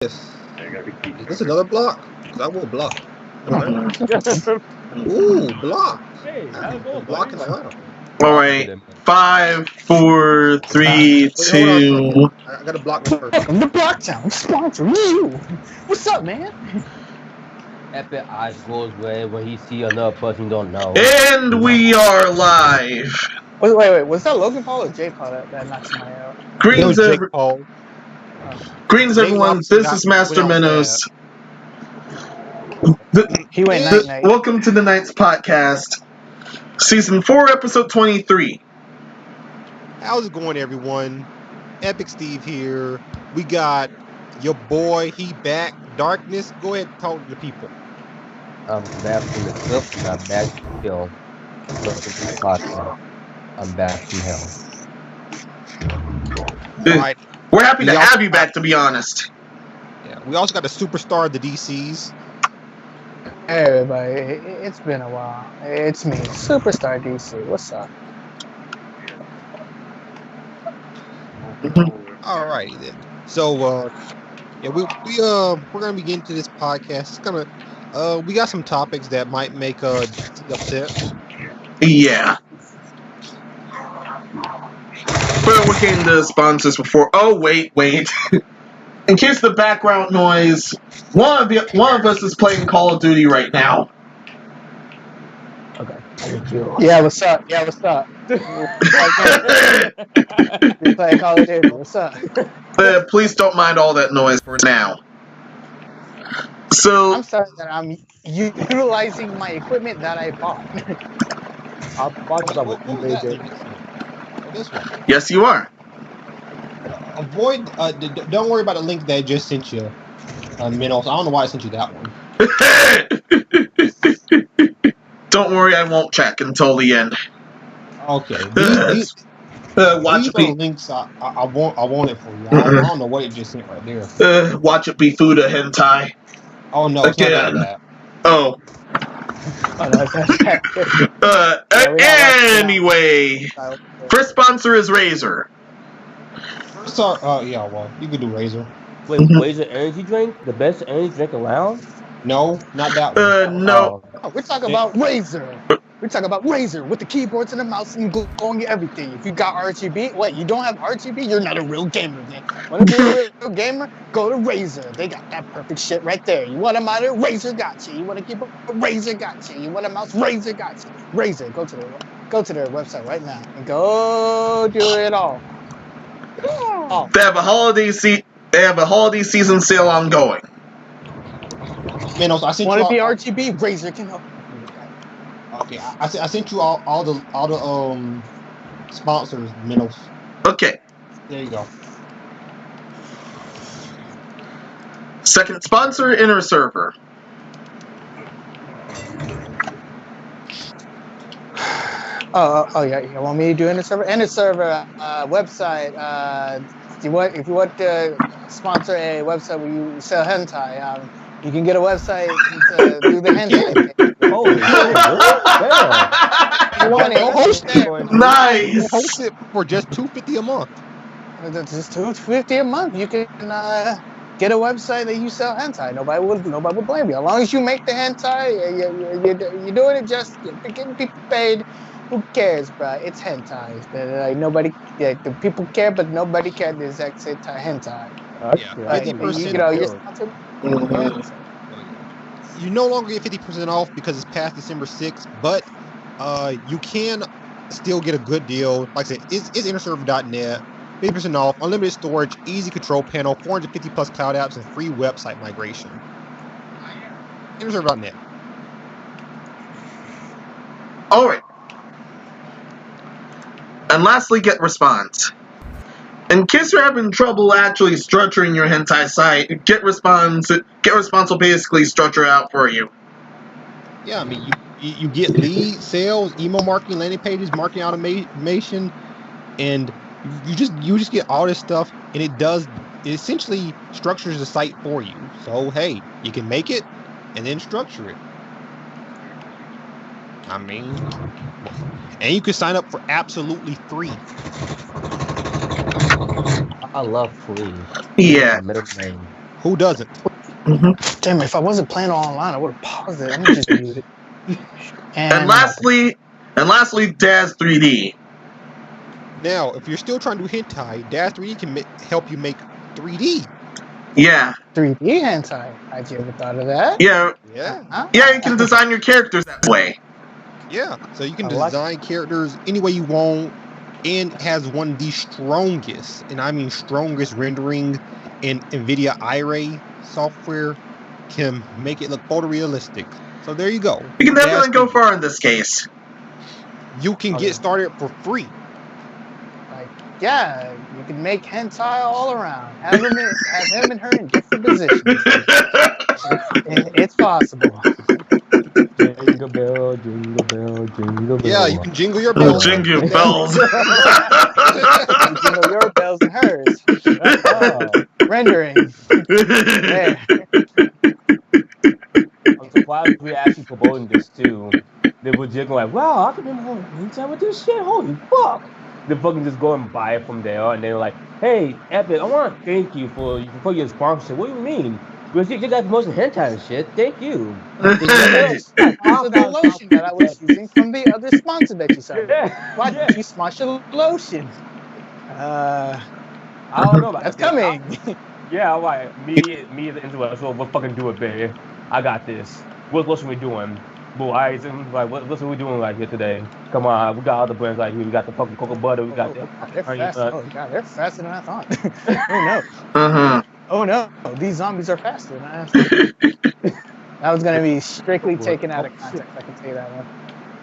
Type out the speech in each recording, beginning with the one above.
Is this another block? Because I will block. Ooh, block. Hey, how's it going, Block buddy? as well. All right. 5, 4, 3, 2. I gotta block this first. Welcome to Blocktown. Sponsor you. What's up, man? Epic eyes goes red when he see another person he don't know. And we are live. Wait. Was that Logan Paul or Jay Paul that knocked somebody out? Greetings, Jake Paul. greetings everyone. This is Master Menos. He went night. Welcome to the Knights Podcast, Season 4, Episode 23. How's it going, everyone? Epic Steve here. We got your boy, he back. Darkness, go ahead and talk to the people. I'm back from the clip and I'm back from hell. Welcome to the podcast. I'm back from hell. All right. We're happy to have you back, to be honest. Yeah. We also got the superstar of the DCs. Hey, everybody. It's been a while. It's me, Superstar DC. What's up? All righty then. So, yeah, we're gonna begin into this podcast. It's gonna, we got some topics that might make DC upset. Yeah. But we're getting the sponsors before. Oh, wait. In case the background noise, one of us is playing Call of Duty right now. Okay, thank you. Yeah, what's up? We play Call of Duty. What's up? Please don't mind all that noise for now. So I'm sorry that I'm utilizing my equipment that I bought. I'll sponsor some with What was eBay. that? This one. yes, you are. Avoid. Don't worry about the link that I just sent you. Minos. I don't know why I sent you that one. Don't worry, I won't check until the end. Okay. Watch These it are be. links I want it for you. I don't know what it just sent right there. Watch it be Fuda hentai. Oh no, it's not Again. like that. Oh. Oh, no, Anyway, first sponsor is Razer. Sorry, yeah, well, you could do Razer. Wait, Razer energy drink? The best energy drink around? No, not that one. No. Oh, we're talking about Razer. We're talking about Razer with the keyboards and the mouse and going everything. If you got RGB, wait, you don't have RGB? You're not a real gamer then. Want to be a real gamer? Go to Razer. They got that perfect shit right there. You want a monitor? Razer got you. You want a keyboard? Razer got you. You want a mouse? Razer got you. Razer, go to their website right now and go do it all. Oh. They have a holiday season sale ongoing. Minos, I sent Want you to be all, RGB? Razer can help. okay, I sent you all the sponsors, Minos. Okay. There you go. Second sponsor, Inner Server. Oh yeah. You want me to do Inner Server? Inner Server website. If you want to sponsor a website where you sell hentai, you can get a website to do the hentai. Holy shit. You want to host it? Nice. Host it for just $250 a month. Just $250 a month. You can get a website that you sell hentai. Nobody will blame you. As long as you make the hentai, you're doing it just you're getting people paid. Who cares, bro? It's hentai. Nobody, the people care, but nobody cares the exact same time hentai. Yeah, Right? 50% You're off. sponsored. You no longer get 50% off because it's past December 6th, but you can still get a good deal. Like I said, it's innerserver.net, 50% off, unlimited storage, easy control panel, 450 plus cloud apps, and free website migration. Innerserver.net. All right. And lastly, GetResponse. In case you're having trouble actually structuring your hentai site, GetResponse will basically structure it out for you. Yeah, I mean, you get lead sales, email marketing, landing pages, marketing automation, and you just get all this stuff, and it essentially structures the site for you. So hey, you can make it and then structure it. I mean, and you can sign up for absolutely free. I love free. Yeah. Middle name. Who doesn't? Damn it, if I wasn't playing online, I would have paused it. Let me just mute it. And lastly, Daz 3D. Now, if you're still trying to do hentai, Dash 3D can help you make 3D. Yeah. 3D hentai. Had you ever thought of that? Yeah. Yeah. Yeah, you can design your characters that way. Yeah. So you can I like design characters any way you want, and has one of the strongest, and I mean strongest rendering in NVIDIA iRay software, can make it look photorealistic. So there you go. You can definitely Dash go 3D. far in this case. You can get started for free. Like, yeah, you can make hentai all around. Have him and her in different positions. It's possible. Jingle bell, jingle bell, jingle bell. Yeah, you can jingle your bells. Jingle bells. You jingle your bells and hers. Rendering. There. I'm surprised we're actually promoting this too. They were just like, wow, I can remember anytime with this shit. Holy fuck! They fucking just go and buy it from there, and they're like, hey, Epic, I want to thank you for your sponsorship. What do you mean? Because you guys promoting hentai and shit. Thank you. This is the lotion that I was using from the other sponsor that you said. Why did you sponsor lotion? I don't know about That's coming. Yeah, all right. Me as an intellectual, we'll fucking do it, baby. I got this. What lotion we doing? Boys, like what we doing like here today? Come on, we got other brands like here. We got the fucking cocoa butter. We got They're fast. Oh god, they're faster than I thought. Uh-huh. Oh no, these zombies are faster than I thought. That was gonna be strictly taken out of context. I can tell you that one.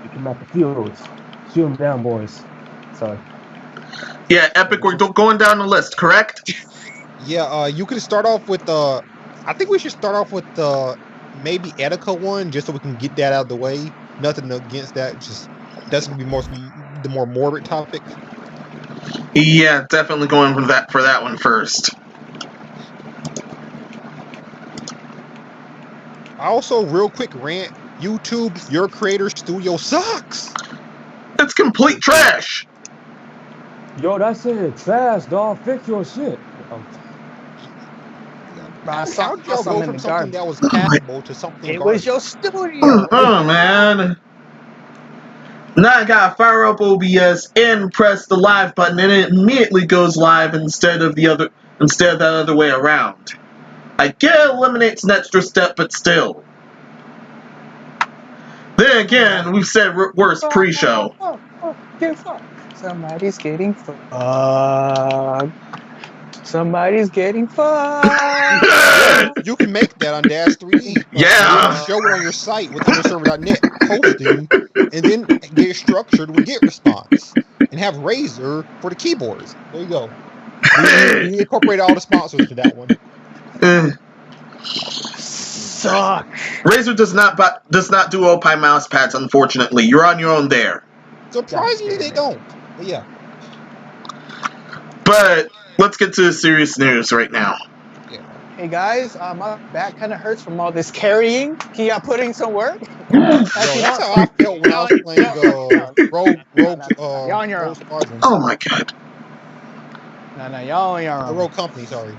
We can map the fields. Shoot them down, boys. Sorry. Yeah, Epic, we're going down the list, correct? Yeah, you could start off with I think we should start off with maybe Etika one, just so we can get that out of the way. Nothing against that, just that's gonna be the more morbid topic. Yeah, definitely going for that one first. Also, real quick rant: YouTube, your creator studio sucks. It's complete trash. Yo, that's it. Trash, dog. Fix your shit. How did y'all go from something that was passable to something? It was your studio. Oh man. Now I gotta fire up OBS and press the live button, and it immediately goes live instead of that other way around. I get it eliminates an extra step, but still. Then again, we've said worse pre-show. Somebody's getting fucked. Somebody's getting fucked. You can make that on Dash 3D. Yeah. Show it on your site with server.net hosting, and then get it structured with get response, and have Razer for the keyboards. There you go. We incorporate all the sponsors to that one. Suck. Razer does not do Opie mouse pads, unfortunately. You're on your own there. Surprisingly, they don't. But yeah. But let's get to the serious news right now. Hey guys, my back kind of hurts from all this carrying. Can y'all put in some work? That's how I felt when I was playing Rogue y'all on your own. Oh my god. No, y'all on your own. Rogue Company, sorry.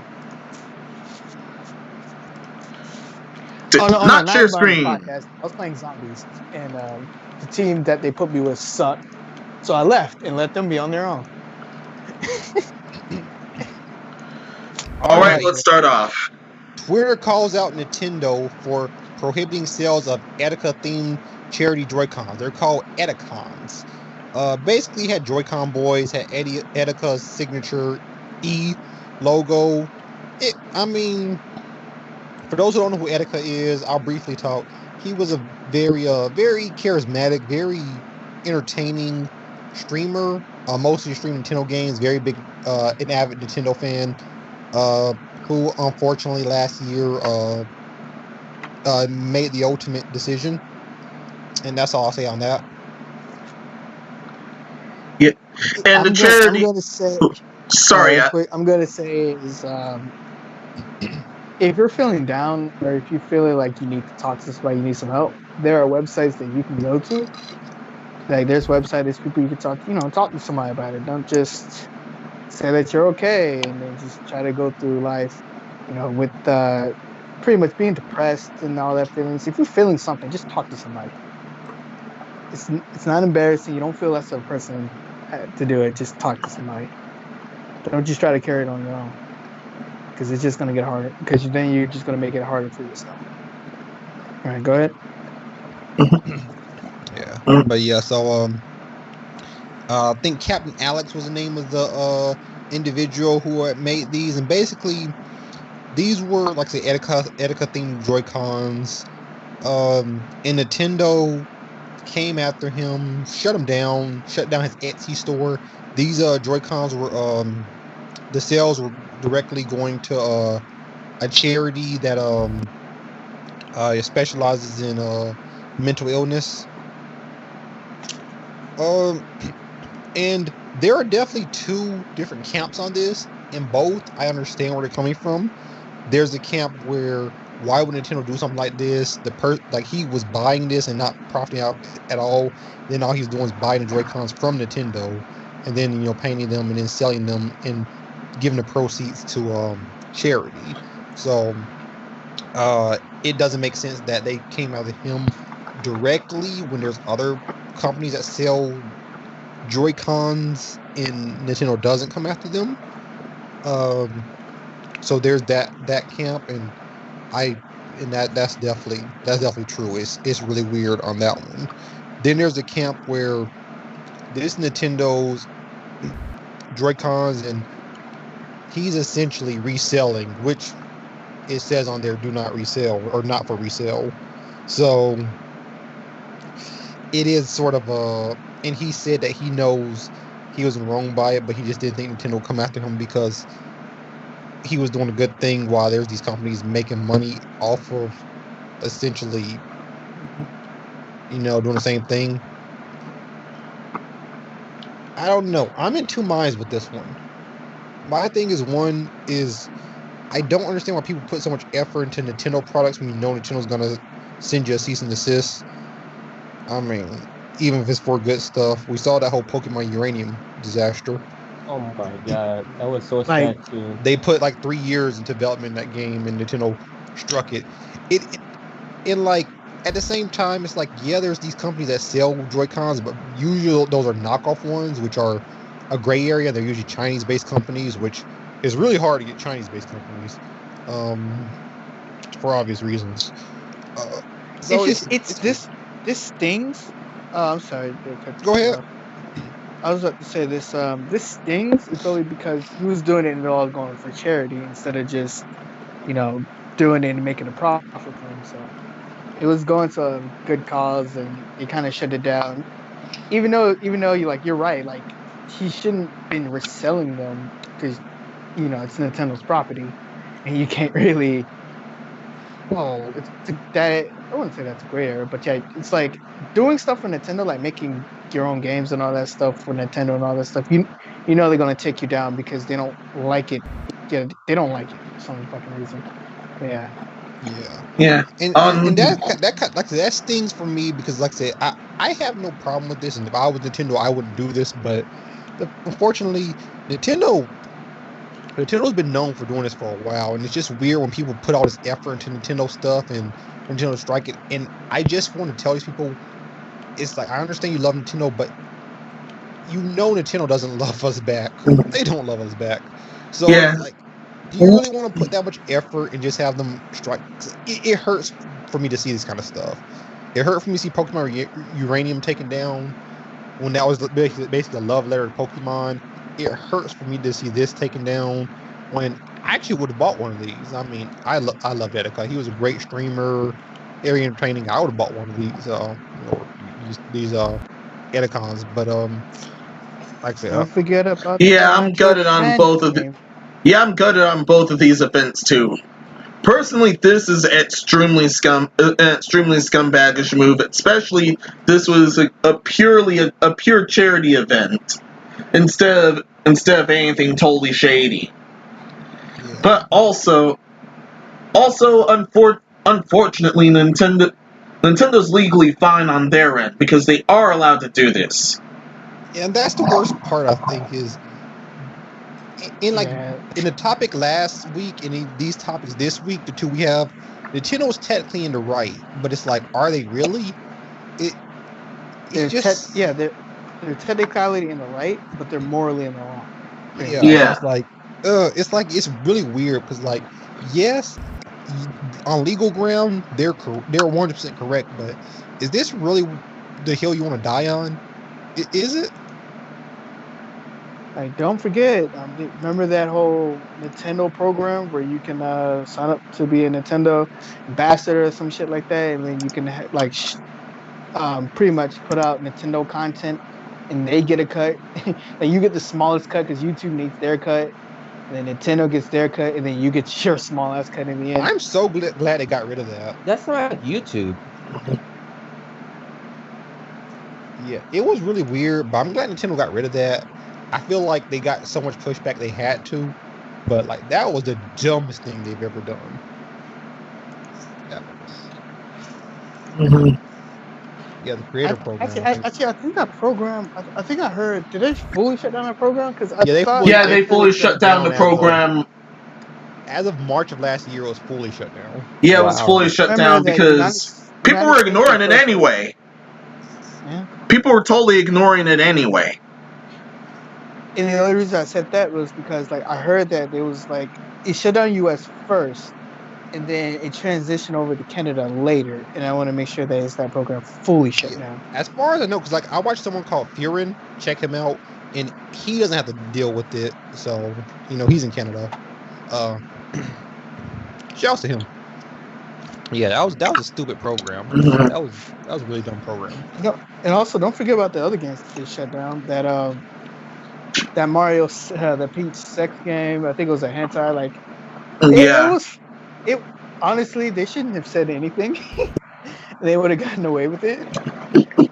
Not share screen. I was playing zombies, and the team that they put me with sucked. So I left and let them be on their own. All right, let's start off. Twitter calls out Nintendo for prohibiting sales of Etika-themed charity Joy-Cons. They're called Etikons. Basically, had Joy-Con boys, had Etika's signature E logo. For those who don't know who Etika is, I'll briefly talk. He was a very charismatic, very entertaining streamer. Mostly streamed Nintendo games. Very big, an avid Nintendo fan. Who unfortunately last year made the ultimate decision, and that's all I'll say on that. Yeah, and the charity. I'm gonna say. Sorry, I'm gonna say is if you're feeling down or if you're feeling like you need to talk to somebody, you need some help. There are websites that you can go to. Like there's people you can talk to somebody about it. Don't just say that you're okay and then just try to go through life with pretty much being depressed and all that feelings. If you're feeling something, just talk to somebody. It's not embarrassing. You don't feel less of a person to do it. Just talk to somebody. Don't just try to carry it on your own, because it's just gonna get harder. Because then you're just gonna make it harder for yourself. All right, go ahead. Yeah, but yeah, so I think Captain Alex was the name of the individual who had made these, and basically these were, like I say, Etika themed Joy-Cons. And Nintendo came after him, shut down his Etsy store. These Joy-Cons were the sales were directly going to a charity that specializes in mental illness. And there are definitely two different camps on this. In both, I understand where they're coming from. There's a camp where, why would Nintendo do something like this? Like, he was buying this and not profiting out at all. Then all he's doing is buying the Joy-Cons from Nintendo, and then painting them and then selling them and giving the proceeds to charity. So it doesn't make sense that they came out of him directly when there's other companies that sell Joy-Cons and Nintendo doesn't come after them. So there's that camp, and that's definitely true. It's really weird on that one. Then there's a camp where this Nintendo's Joy-Cons, and he's essentially reselling, which it says on there, do not resell, or not for resale. So it is sort of and he said that he knows he was wrong by it, but he just didn't think Nintendo would come after him because he was doing a good thing while there's these companies making money off of essentially, doing the same thing. I don't know. I'm in two minds with this one. My thing is, one is, I don't understand why people put so much effort into Nintendo products when you know Nintendo's gonna send you a cease and desist. I mean, even if it's for good stuff. We saw that whole Pokemon Uranium disaster. Oh my god, that was so sad too. They put like 3 years into development in that game, and Nintendo struck it. At the same time, it's like, yeah, there's these companies that sell Joy-Cons, but usually those are knockoff ones, which are a gray area. They're usually Chinese-based companies, which is really hard to get Chinese-based companies, for obvious reasons. So this stings. I'm sorry. Go ahead. I was about to say this. This stings. It's only because he was doing it and all going for charity instead of just, doing it and making a profit for himself. It was going to a good cause, and he kind of shut it down. Even though you're right. Like, he shouldn't have been reselling them because, it's Nintendo's property, and you can't really. Well, I wouldn't say that's a great error, but yeah, it's like doing stuff for Nintendo, like making your own games and all that stuff for Nintendo and all that stuff. You know they're gonna take you down because they don't like it. Yeah, they don't like it for some fucking reason. Yeah. And that stings for me because, like I said, I have no problem with this, and if I was Nintendo, I wouldn't do this. But unfortunately, Nintendo's been known for doing this for a while, and it's just weird when people put all this effort into Nintendo stuff and Nintendo strike it. And I just want to tell these people, it's like, I understand you love Nintendo, but Nintendo doesn't love us back. They don't love us back. So, like, do you really want to put that much effort and just have them strike? It hurts for me to see this kind of stuff. It hurt for me to see Pokemon Uranium taken down when that was basically a love letter to Pokemon. It hurts for me to see this taken down when I actually would have bought one of these. I mean, I love Etika. He was a great streamer, very entertaining. I would have bought one of these Etikons, but like I said, don't forget about. I'm gutted on both of them. Yeah, I'm gutted on both of these events too. Personally, this is extremely scumbaggish move. Especially, this was a pure charity event instead of anything totally shady. Yeah. But also, unfortunately, Nintendo's legally fine on their end because they are allowed to do this. And that's the worst part, I think, is in the topic last week and in these topics this week, the two we have, Nintendo's technically in the right, but it's like, are they really? They're just they're technically in the right, but they're morally in the wrong. Yeah. It's like it's really weird because like, yes, on legal ground they're 100% correct, but is this really the hill you want to die on? Is it? Like, don't forget, remember that whole Nintendo program where you can sign up to be a Nintendo ambassador or some shit like that, and then you can pretty much put out Nintendo content, and they get a cut. Like, you get the smallest cut because YouTube needs their cut, and then Nintendo gets their cut, and then you get your small ass cut in the end. I'm so glad they got rid of that. That's not like YouTube. Yeah, it was really weird, but I'm glad Nintendo got rid of that. I feel like they got so much pushback they had to, but like that was the dumbest thing they've ever done. Yeah, the creator program. Actually, I think that program. I think I heard. Did they fully shut down that program? Because they fully shut down the program. As of March of last year, it was fully shut down. Yeah, it was fully shut down because people were ignoring it anyway. Yeah. People were totally ignoring it anyway. And the only reason I said that was because, like, I heard that it was like it shut down U.S. first, and then it transitioned over to Canada later. And I want to make sure that it's that program fully shut down. As far as I know, because like I watched someone called Furin, check him out, and he doesn't have to deal with it. So he's in Canada. Shouts to him. Yeah, that was a stupid program. That was a really dumb program. And also don't forget about the other games that they shut down. That Mario, the Peach sex game. I think it was a hentai. Like, it honestly, they shouldn't have said anything. They would have gotten away with it.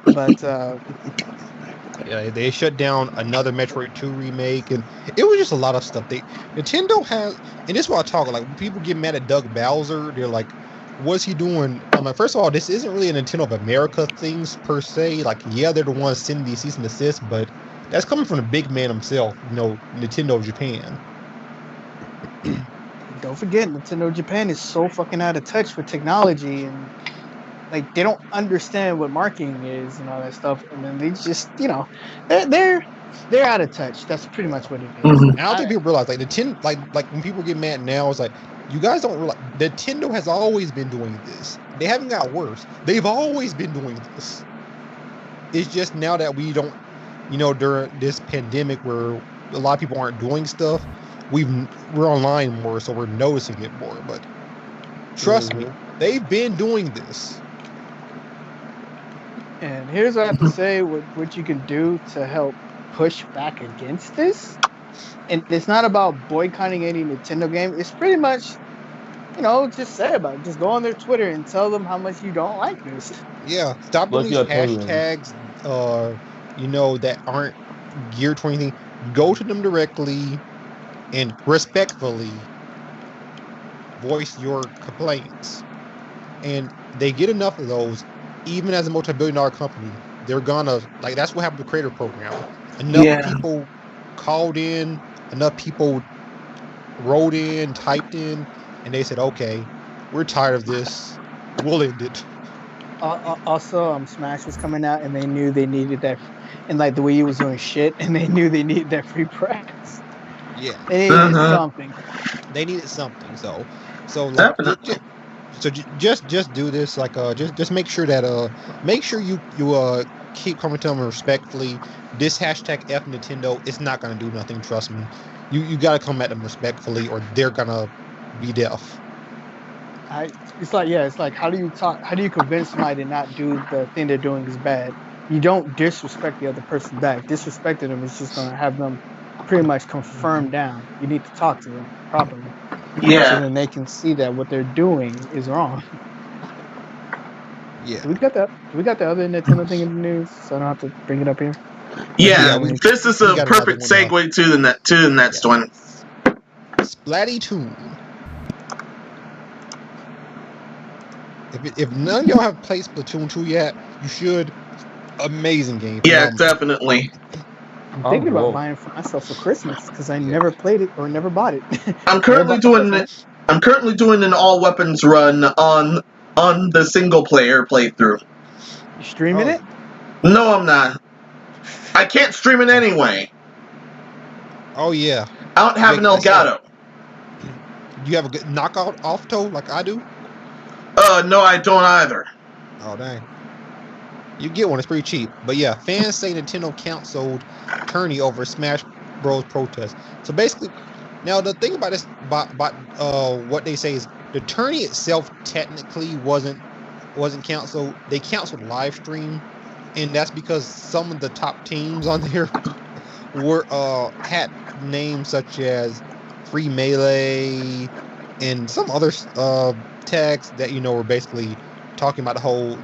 But yeah, they shut down another Metroid 2 remake, and it was just a lot of stuff. Nintendo has, and this is what I talk like. When people get mad at Doug Bowser, they're like, "What's he doing?" I'm like, first of all, this isn't really a Nintendo of America things per se. Like, yeah, they're the ones sending these cease and desist, but that's coming from the big man himself. Nintendo of Japan. Don't forget, Nintendo of Japan is so fucking out of touch with technology, and like they don't understand what marketing is and all that stuff. And then they just, they're out of touch. That's pretty much what it is. And I don't think people realize like Nintendo, like when people get mad now, it's like you guys don't realize Nintendo has always been doing this. They haven't got worse. They've always been doing this. It's just now that we don't, during this pandemic where a lot of people aren't doing stuff, we're online more, so we're noticing it more. But trust me, they've been doing this. And here's what I have to say: what you can do to help push back against this. And it's not about boycotting any Nintendo game. It's pretty much, just say about it. Just go on their Twitter and tell them how much you don't like this. Yeah, stop doing these hashtags. That aren't geared to anything. Go to them directly and respectfully voice your complaints. And they get enough of those, even as a multi-billion-dollar company, they're gonna, like, that's what happened to the creator program. Enough people called in, enough people wrote in, typed in, and they said, okay, we're tired of this, we'll end it. Also, Smash was coming out, and they knew they needed that, and like the Wii U was doing shit, and they knew they needed that free press. Yeah, they needed something. They needed something. So like, just do this. Like, just make sure that you keep coming to them respectfully. This hashtag F Nintendo, it's not gonna do nothing. Trust me. You gotta come at them respectfully, or they're gonna be deaf. It's like how do you convince somebody to not do the thing they're doing is bad? You don't disrespect the other person back. Disrespecting them is just gonna have them pretty much confirmed down. You need to talk to them properly. Yeah. So then they can see that what they're doing is wrong. Yeah. Do we got the other Nintendo thing in the news, so I don't have to bring it up here? Yeah, this is a perfect segue to the next one. Splatoon. If none of y'all have played Splatoon 2 yet, you should. Amazing game. Yeah, definitely. I'm thinking about buying it for myself for Christmas because I never played it or never bought it. I'm currently doing an all weapons run on the single player playthrough. You streaming it? No, I'm not. I can't stream it anyway. Oh yeah. I don't have an Elgato. Do you have a good knockout auto like I do? No, I don't either. Oh dang. You get one, it's pretty cheap. But yeah, fans say Nintendo canceled tourney over Smash Bros. Protest. So basically, now the thing about this, what they say is the tourney itself technically wasn't canceled. They canceled live stream, and that's because some of the top teams on there were had names such as FREEMELEE and some other tags that were basically talking about the whole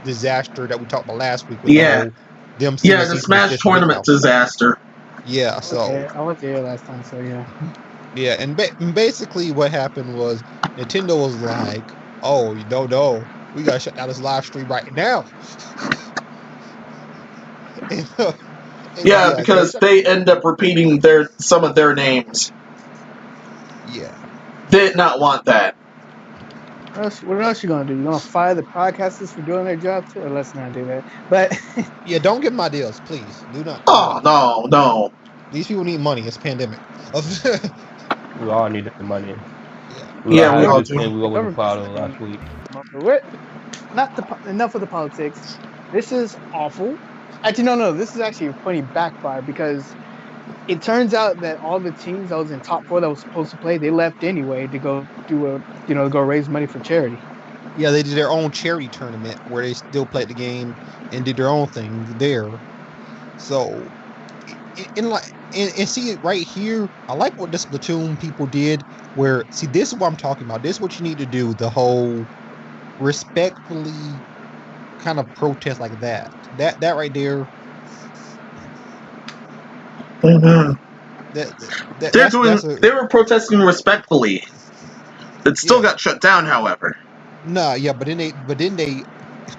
disaster that we talked about last week. With the Smash tournament disaster. Yeah, so I went there last time, so yeah. Yeah, and basically what happened was Nintendo was like, "Oh, no, we gotta shut down this live stream right now." Because they end up repeating some of their names. Yeah, they did not want that. What else you gonna do? You gonna fire the podcasters for doing their job too? Or let's not do that. But yeah, don't give them ideas, please. Do not. Oh no. These people need money. It's a pandemic. We all need the money. Yeah, we all do. We were proud of last week. Enough of the politics. This is awful. Actually, no. This is actually a funny backfire because it turns out that all the teams that was in top 4 that was supposed to play, they left anyway to go go raise money for charity. Yeah, they did their own charity tournament where they still played the game and did their own thing there. So, and see it right here. I like what the Splatoon people did. Where this is what I'm talking about. This is what you need to do. The whole respectfully kind of protest like that. That right there. Mm-hmm. They were protesting respectfully. It still got shut down, however. No, yeah, but then they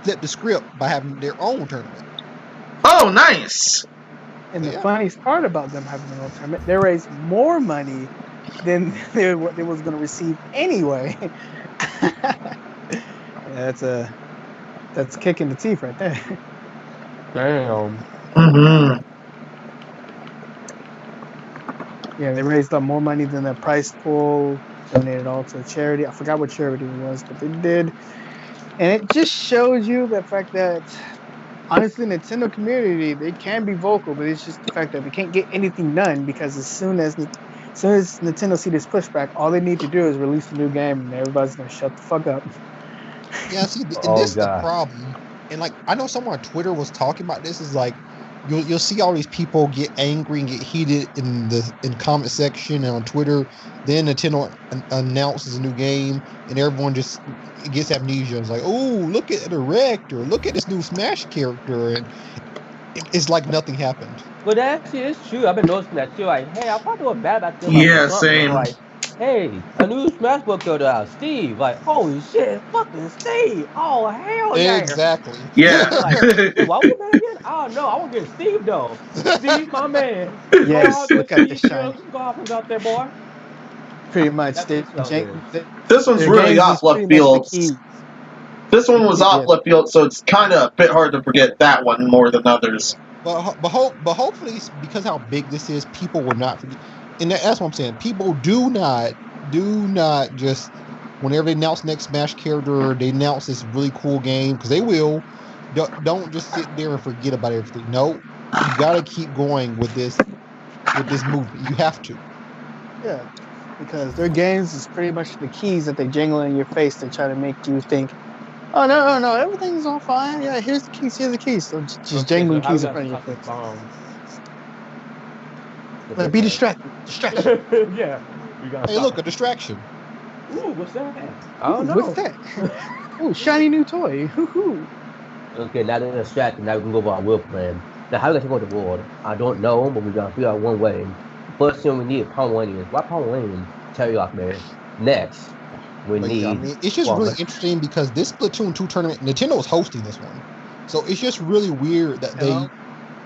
flipped the script by having their own tournament. Oh, nice! And the funniest part about them having their own tournament, they raised more money than they was going to receive anyway. That's kicking the teeth right there. Damn. Mm-hmm. Yeah, they raised up more money than their prize pool, donated all to a charity. I forgot what charity it was, but they did. And it just shows you the fact that, honestly, Nintendo community, they can be vocal, but it's just the fact that they can't get anything done because as soon as Nintendo see this pushback, all they need to do is release a new game and everybody's going to shut the fuck up. Yeah, see, this is the problem. And, I know someone on Twitter was talking about this. Is you'll see all these people get angry and get heated in comment section and on Twitter. Then Nintendo announces a new game, and everyone just gets amnesia. It's like, oh, look at the Direct, or look at this new Smash character, and it's like nothing happened. But actually, it's true. I've been noticing that too. Like, hey, I thought they were bad about this. Yeah, same. Like, hey, a new Smash Bros. Character out, Steve. Like, holy shit, fucking Steve. Oh, hell yeah. Exactly. Yeah. Like, why would that again? I don't know. I want to get Steve, though. Steve, my man. Yes, look at the shine. Golfing out there, boy. Pretty much. This one's really off left field. This one was off left field, so it's kind of a bit hard to forget that one more than others. But hopefully, because how big this is, people will not forget. And that's what I'm saying. People do not just, whenever they announce next Smash character, they announce this really cool game, because they will. Don't just sit there and forget about everything. No, you gotta keep going with this movement. You have to. Yeah, because their games is pretty much the keys that they jingle in your face to try to make you think, oh no, everything's all fine. Yeah, here's the keys. So just jingling keys in front of your face. Like, be distracted. Yeah. Hey, look, a distraction. Ooh, what's that? I don't know. What's that? Ooh, shiny new toy. Hoo-hoo. Okay, now they're distracted. Now we can go over our real plan. Now, how are we going to take over the world? I don't know, but we're going to figure out one way. First thing we need Pomeranians. Why Pomeranians? Teriyaki man. Next, we need... it's just really interesting because this Splatoon 2 tournament, Nintendo is hosting this one. So it's just really weird that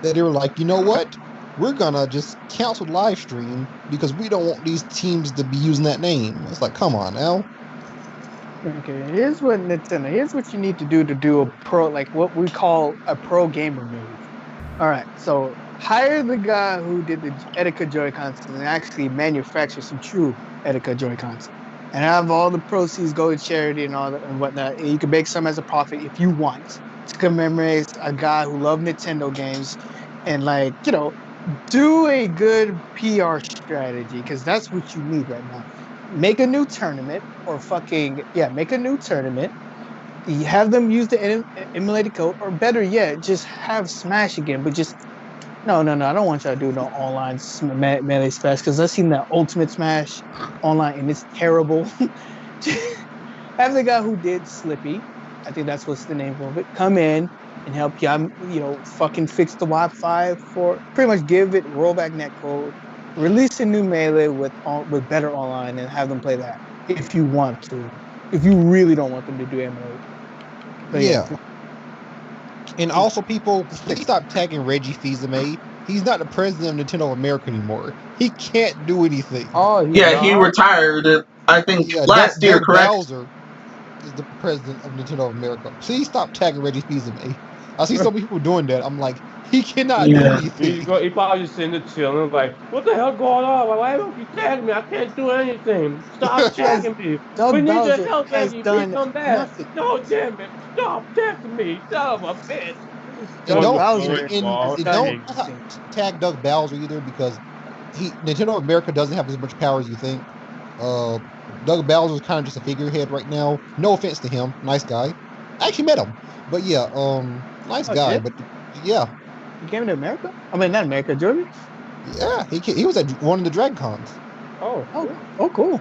they were like, you know what? we're gonna just cancel the live stream because we don't want these teams to be using that name. It's like, come on now. Okay, here's what Nintendo. Here's what you need to do a pro, like what we call a pro gamer move. All right, so hire the guy who did the Etika Joy-Cons and actually manufacture some true Etika Joy-Cons, and have all the proceeds go to charity and all that and whatnot. And you can make some as a profit if you want to commemorate a guy who loved Nintendo games, and like do a good PR strategy because that's what you need right now. Make a new tournament or make a new tournament. You have them use the emulated code, or better yet, just have Smash again. But just no. I don't want y'all to do no online Melee Smash because I've seen that Ultimate Smash online and it's terrible. Have the guy who did Slippy, I think that's what's the name of it, come in and help you, fucking fix the Wi-Fi for pretty much give it rollback netcode, release a new Melee with better online and have them play that if you want to. If you really don't want them to do MMO. But yeah. And also, people, please stop tagging Reggie Fils-Aimé. He's not the president of Nintendo of America anymore. He can't do anything. Oh, he retired. I think last year, Doug correct? Bowser is the president of Nintendo of America. Please stop tagging Reggie Fils-Aimé. I see so many people doing that. I'm like, he cannot do anything. He probably just sitting there chilling, like, what the hell going on? Why don't you tag me? I can't do anything. Stop tagging me. We need your help, Reggie. Please come back. No, damn it. Stop tagging me. Son of a bitch. Don't tag Doug Bowser either because Nintendo of America doesn't have as much power as you think. Doug Bowser is kind of just a figurehead right now. No offense to him. Nice guy. I actually met him. But yeah, nice guy. Shit. But yeah. He came to America? I mean, not America, Germany? Yeah, he was at one of the Drag Cons. Oh, cool.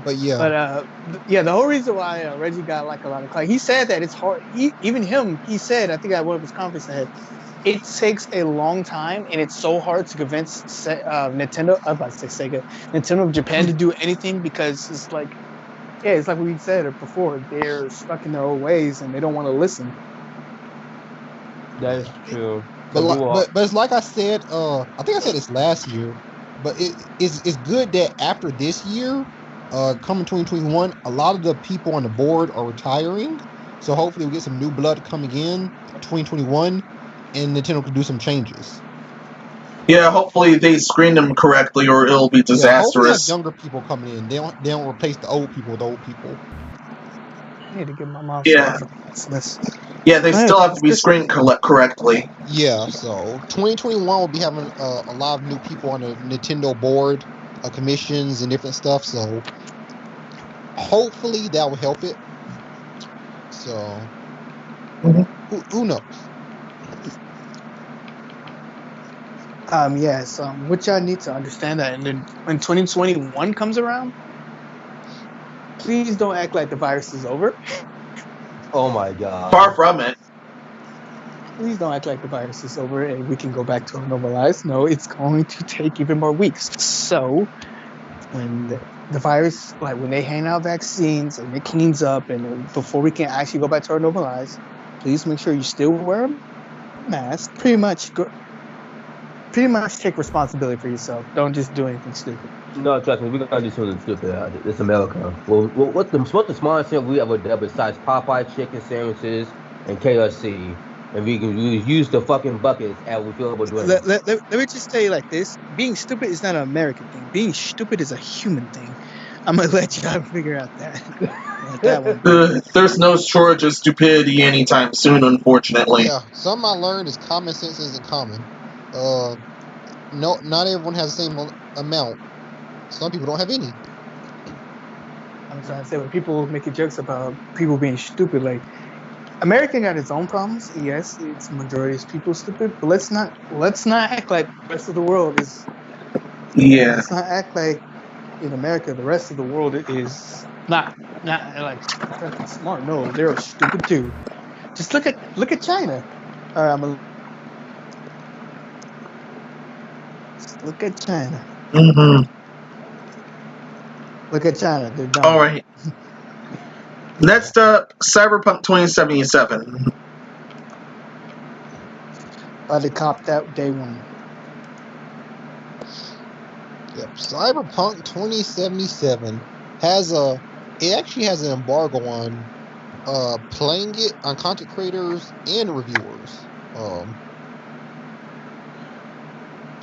But yeah. But the whole reason why Reggie got like a lot of he said that it's hard. He said, I think at one of his conferences, it takes a long time and it's so hard to convince Nintendo. I was about to say Sega, Nintendo of Japan to do anything because it's like, it's like we said before. They're stuck in their old ways and they don't want to listen. That is true. But it's like I said. I think I said this last year. But it's good that after this year, coming 2021, a lot of the people on the board are retiring. So hopefully we get some new blood coming in 2021, and Nintendo can do some changes. Yeah, hopefully they screen them correctly, or it'll be disastrous. Yeah, younger people coming in. They don't replace the old people with old people. I need to get my mom. Yeah, they still have to be screened correctly. Yeah, so 2021 will be having a lot of new people on the Nintendo board, commissions and different stuff. So hopefully that will help it. So who knows? Yes. Which I need to understand that, and then when 2021 comes around, please don't act like the virus is over. Oh my God. Far from it. Please don't act like the virus is over and we can go back to our normal lives. No, it's going to take even more weeks. So when the virus, like when they hand out vaccines and it cleans up and before we can actually go back to our normal lives, please make sure you still wear a mask. Pretty much take responsibility for yourself. Don't just do anything stupid. No, trust me, we're gonna do something stupid. It's America. Well, what's the smartest thing we ever done besides Popeye chicken sandwiches and KFC? And we can use the fucking buckets as we feel about doing. Let me just tell you like this: being stupid is not an American thing. Being stupid is a human thing. I'm gonna let y'all figure out that one. There's no shortage of stupidity anytime soon, unfortunately. Yeah, something I learned is common sense isn't common. No, not everyone has the same amount. Some people don't have any. I'm trying to say when people making jokes about people being stupid, like America got its own problems. Yes, it's majority of people stupid, but let's not act like the rest of the world is. Yeah. Let's not act like in America the rest of the world is not like fucking smart. No, they're stupid too. Just look at China. All right, look at China. Mm-hmm. Look at China. They're dumb. All right. Next up, Cyberpunk 2077. I'd have copped that day one. Yep. Cyberpunk 2077 it actually has an embargo on playing it on content creators and reviewers.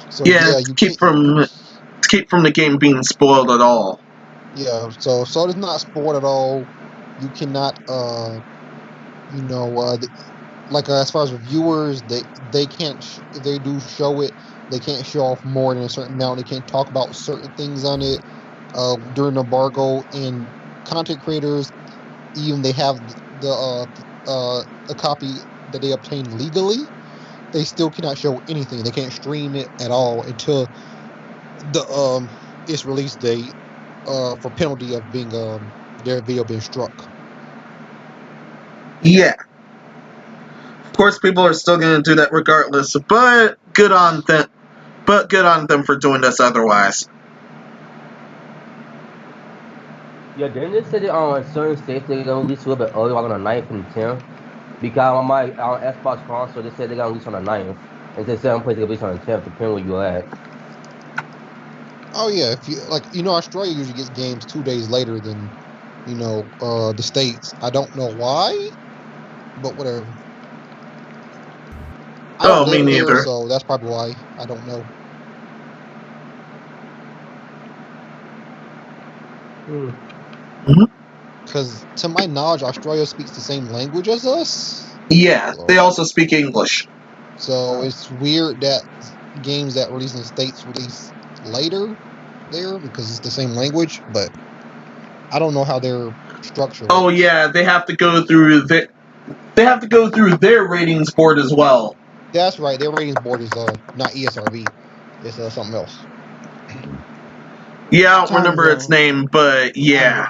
So Yeah, you to keep from the game being spoiled at all. Yeah, so it's not spoiled at all. You cannot as far as reviewers, they can't if they do show it, they can't show off more than a certain amount. They can't talk about certain things on it during the embargo. And content creators, even they have a copy that they obtained legally, they still cannot show anything. They can't stream it at all until the its release date for penalty of being their video being struck. Yeah. Of course, people are still going to do that regardless, but good on them. But good on them for doing this otherwise. Yeah, didn't they say that on certain states they're gonna release a little bit earlier, like on the 9th and 10th? Because on my Xbox console, they said they're gonna release on the 9th, and they said some places release on the 10th, depending where you're at. Oh yeah, if you Australia usually gets games 2 days later than the States. I don't know why, but whatever. I don't Me live here, neither. so that's probably why. I don't know. Because to my knowledge, Australia speaks the same language as us. Yeah, they also speak English. So it's weird that games that release in the States release later there because it's the same language, but I don't know how their structure works. Oh yeah, they have to go through their ratings board as well. That's right. Their ratings board is not ESRB. It's something else. Yeah, I don't remember its name, but yeah.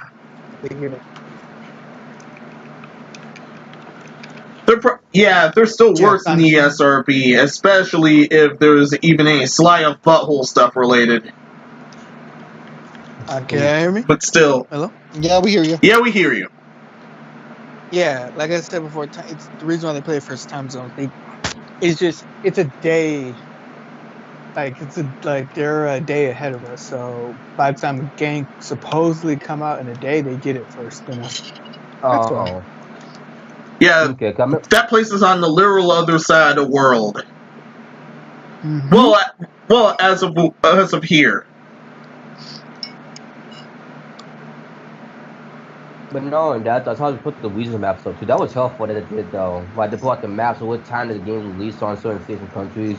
They're still worse than the ESRB, especially if there's even any sly of butthole stuff related. Can you hear me? But still. Hello? Yeah, we hear you. Yeah, we hear you. Yeah, like I said before, it's the reason why they play first time zone. It's a day. They're a day ahead of us. So by the time a game supposedly come out in a day, they get it first than us. That's all. Yeah, okay, that place is on the literal other side of the world. Mm-hmm. Well, as of here. But no, and that's how they put the regional maps up too. That was helpful that it did though. Like they put out the maps of what time the games released on certain states and countries,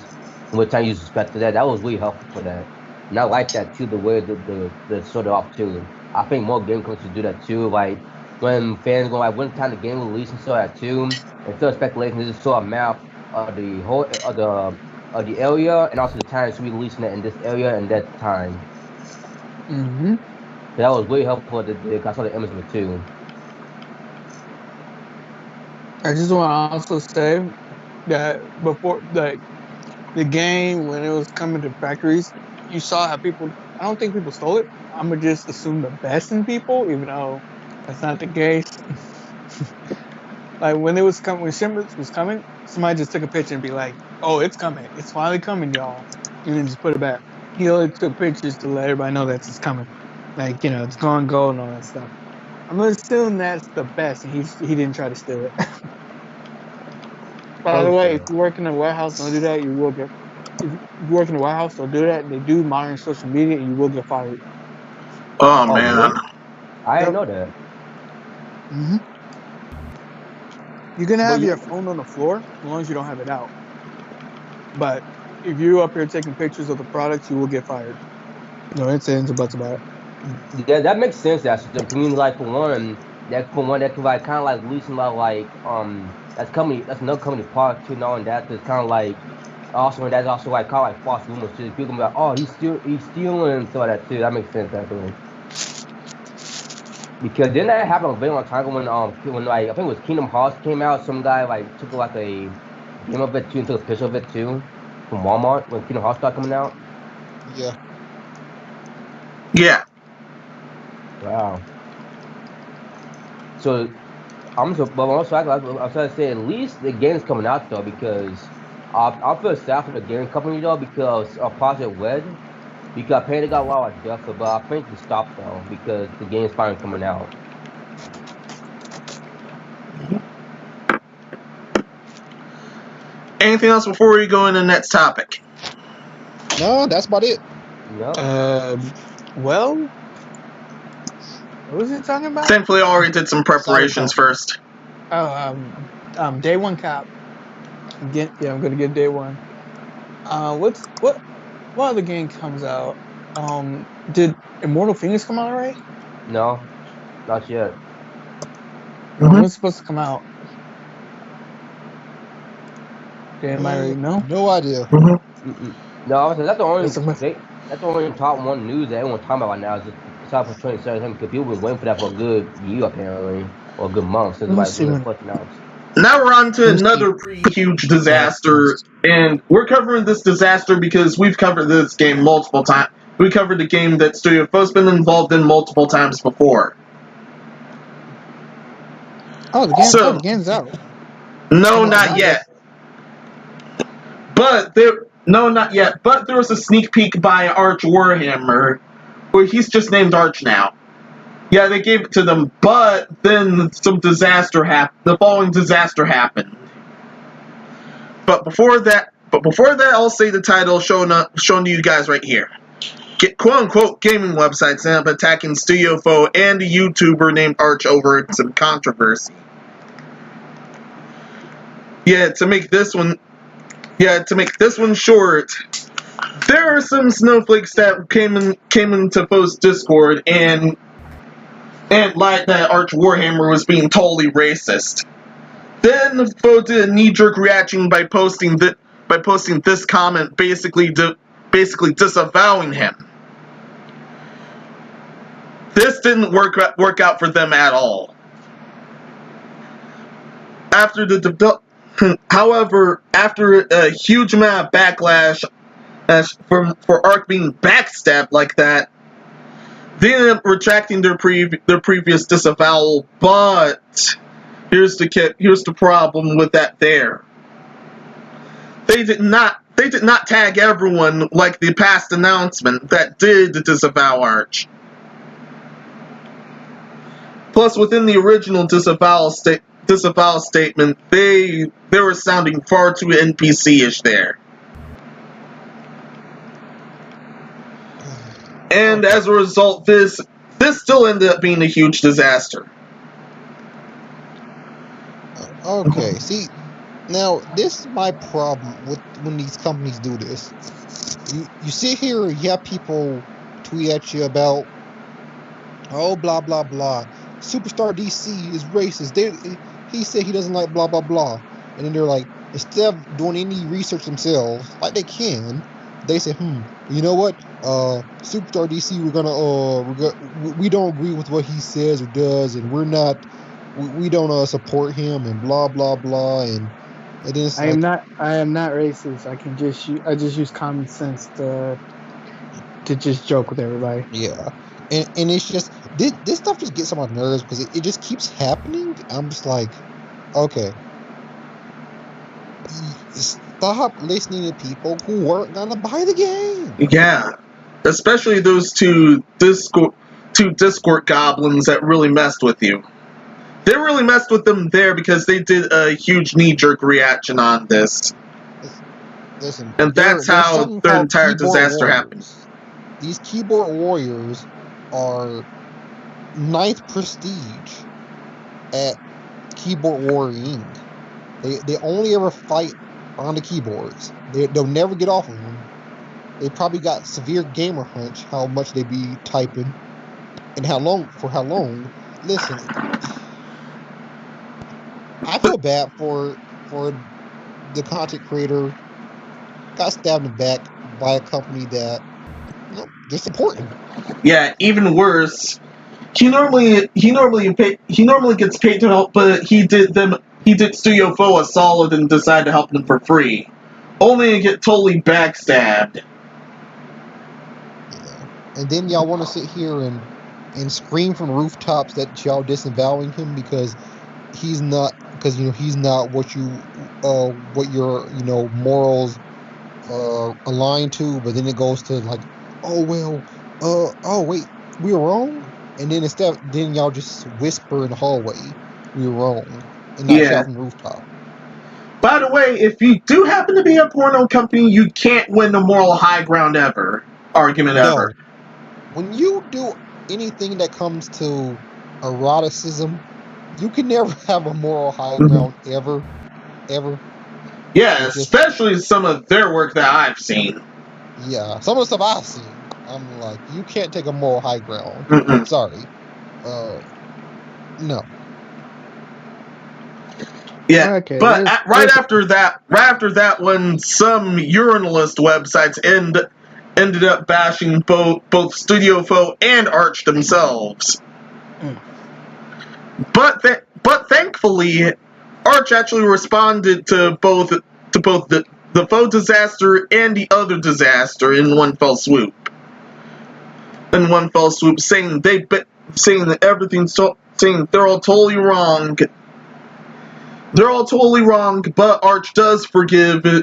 and what time you suspected that. That was really helpful for that. And I like that too. The way the sort of off too. I think more game companies do that too. Like when fans go like, when time the game will release and so that too. Instead of speculation, they just saw a map of the whole of the area and also the time to be releasing it in this area and that time. Mm-hmm. That was really helpful. I saw the image of it too. I just want to also say that before the game, when it was coming to factories, you saw how people. I don't think people stole it. I'm gonna just assume the best in people, even though that's not the case. Like when shipments was coming, somebody just took a picture and be like, "Oh, it's coming! It's finally coming, y'all!" And then just put it back. He only took pictures to let everybody know that it's coming. Like it's gone gold and all that stuff. I'm gonna assume that's the best, and he didn't try to steal it. By the way, if you work in a warehouse, don't do that. You will get. If you work in a warehouse, don't do that. They do monitor social media, and you will get fired. Oh man, really? I didn't know that. Mm-hmm. You can have your phone on the floor as long as you don't have it out. But if you're up here taking pictures of the products, you will get fired. No ifs, ands, or buts about it. Yeah, that makes sense. Actually, I mean, like for one, that can like kind of like releasing that's another company product too. Knowing that there's kind of like that's also like kind of like false rumors too. People can be like, oh, he's stealing and so that too. That makes sense actually. Because didn't that happen a very long time ago when like I think it was Kingdom Hearts came out, some guy like took like a game of it too and took a picture of it too from Walmart when Kingdom Hearts started coming out. Yeah. Yeah. Wow. So but also I was trying to say at least the game's coming out though because I feel sad for the game company though because Project Red, because apparently they got a lot of deaths, but I think it stopped though because the game's finally coming out. Anything else before we go into the next topic? No, that's about it. No. Well, what was he talking about? Thankfully, I already did some preparations first. Oh, day one cop. I'm gonna get day one. What other game comes out? Did Immortal Phoenix come out already? No, not yet. When's it supposed to come out? Okay, am I already know? No idea. No, that's the only That's that's the only top one news that everyone's talking about right now is just top for 2017 because people been waiting for that for a good year apparently or a good month since Let's see really when- first announced. Now we're on to another pretty huge disaster, and we're covering this disaster because we've covered this game multiple times. We covered the game that Studio Fo's been involved in multiple times before. Oh, the game's out. No, not yet. But there was a sneak peek by Arch Warhammer, where he's just named Arch now. Yeah, they gave it to them, but then some disaster happened. The following disaster happened. But before that, I'll say the title shown to you guys right here. Quote-unquote gaming websites end up attacking Studio Fo and a YouTuber named Arch over some controversy. To make this one short, there are some snowflakes that came into Fo's Discord and lied that Arch Warhammer was being totally racist. Then Fo did a knee-jerk reaction by posting this comment, basically disavowing him. This didn't work out for them at all. However, after a huge amount of backlash for Arch being backstabbed like that, they ended up retracting their previous disavowal. But here's the problem with that. They did not tag everyone like the past announcement that did disavow Arch. Plus, within the original disavowal statement, they were sounding far too NPC-ish there. And as a result, this still ended up being a huge disaster. Okay, see, now this is my problem with when these companies do this. You sit here and you have people tweet at you about, oh, blah, blah, blah. SUPRASTARDC is racist. He said he doesn't like blah, blah, blah. And then they're like, instead of doing any research themselves, like they can, they say, you know what? SUPRASTARDC, we don't agree with what he says or does, and we don't support him, and blah, blah, blah. And then it's I am not racist. I just use common sense to just joke with everybody. Yeah. And it's just this stuff just gets on my nerves because it just keeps happening. I'm just like, okay, stop listening to people who weren't gonna buy the game. Yeah, especially those two Discord goblins that really messed with you. They really messed with them there because they did a huge knee-jerk reaction on this. Listen, and that's how their entire disaster happened. These keyboard warriors are 9th prestige at keyboard warrior. They only ever fight on the keyboards. They'll never get off of them. They probably got severe gamer hunch how much they be typing and for how long. Listen, I feel bad for the content creator got stabbed in the back by a company that they're supporting. Yeah, even worse. He normally gets paid to help, but he did Studio Fo a solid and decided to help them for free, only to get totally backstabbed. Yeah. And then y'all want to sit here and scream from rooftops that y'all disavowing him because he's not because he's not what your morals aligned to. But then it goes to like, oh well, oh wait, we were wrong, and then then y'all just whisper in the hallway, we were wrong, and not shout from the rooftop. By the way, if you do happen to be a porno company, you can't win the moral high ground argument ever. When you do anything that comes to eroticism, you can never have a moral high ground ever. Yeah, especially some of their work that I've seen. Yeah, some of the stuff I've seen, I'm like, you can't take a moral high ground. Sorry. No. Yeah, okay, but right after that, when some urinalist websites ended up bashing both Studio Foe and Arch themselves. But thankfully, Arch actually responded to both the Foe disaster and the other disaster in one fell swoop. Saying that saying they're all totally wrong. They're all totally wrong, but Arch does forgive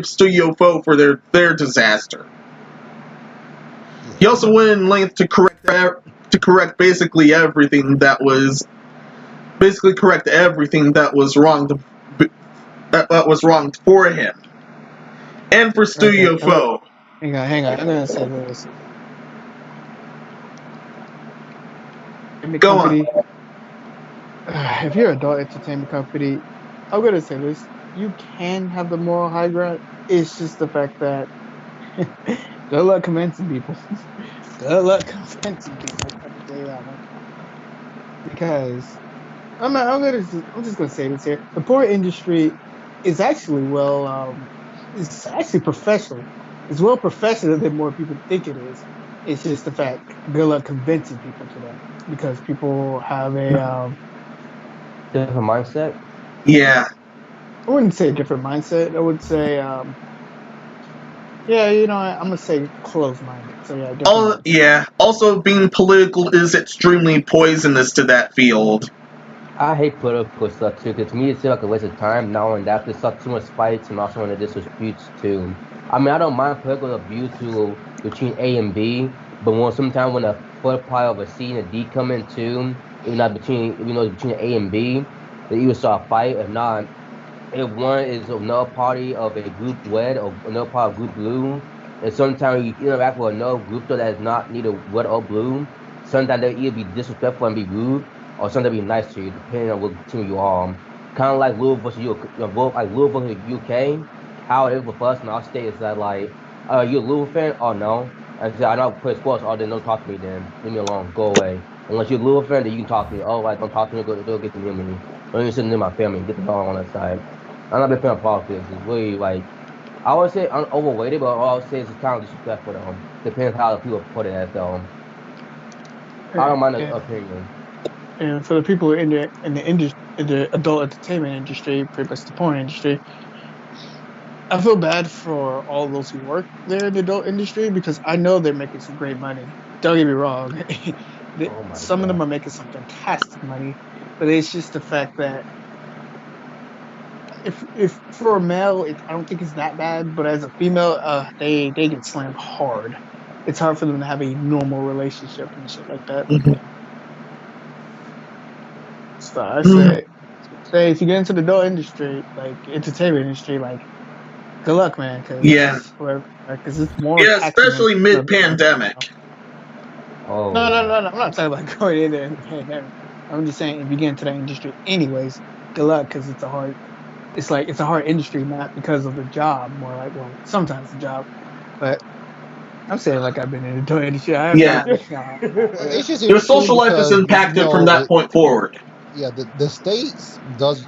Studio Foe for their disaster. He also went in length to correct basically everything that was wrong for him and for Studio Foe. Hang on. I'm gonna say this. Go on. If you're an adult entertainment company, I'm gonna say this: you can have the moral high ground. It's just the fact that good luck convincing people. Good luck convincing people. I can tell you that one. Because I'm just gonna say this here: the porn industry is actually it's actually professional. It's well professional than more people think it is. It's just the fact good luck convincing people to that, because people have a different mindset. Yeah. I wouldn't say a different mindset. I would say, I'm gonna say closed-minded. So yeah. Also, being political is extremely poisonous to that field. I hate political stuff too, because to me it seems like a waste of time. Now and that there's too much fights and also when the disputes too. I mean, I don't mind political abuse between A and B, but sometimes when a foot pile of a C and a D come in too, even though it's between A and B, they either start a fight. If not, if one is another party of a group red or another part of group blue, and sometimes you interact with another group that is not neither red or blue, sometimes they'll either be disrespectful and be rude, or sometimes they'll be nice to you, depending on what team you are. Kind of like Louisville versus UK. How it is with us in our state is that like, you a Louisville fan? Oh no. I said, I don't play sports. Oh, then don't talk to me then. Leave me alone. Go away. Unless you're a Louisville fan, then you can talk to me. Oh, like, don't talk to me. Go get to near me. Don't even sit near my family. Get the hell on that side. I'm not a big fan of politics. It's really like, I would say I'm overweighted, but all I would say is it's kind of disrespectful though. Depends how the people put it as though. I don't mind the opinion. And for the people in the adult entertainment industry, pretty much the porn industry, I feel bad for all those who work there in the adult industry, because I know they're making some great money. Don't get me wrong. Some of them are making some fantastic money, but it's just the fact that if for a male, I don't think it's that bad, but as a female, they get slammed hard. It's hard for them to have a normal relationship and shit like that. So I say if you get into the adult industry, like entertainment industry, like good luck, man. Because it's more. Yeah, especially mid-pandemic. Oh. No. I'm not talking about going in there in the pandemic. I'm just saying if you get into that industry, anyways, good luck, because it's a hard industry, not because of the job, more like, well, sometimes the job, but I'm saying like I've been in the adult industry. It's just your social life is impacted from that point forward. Yeah, the States does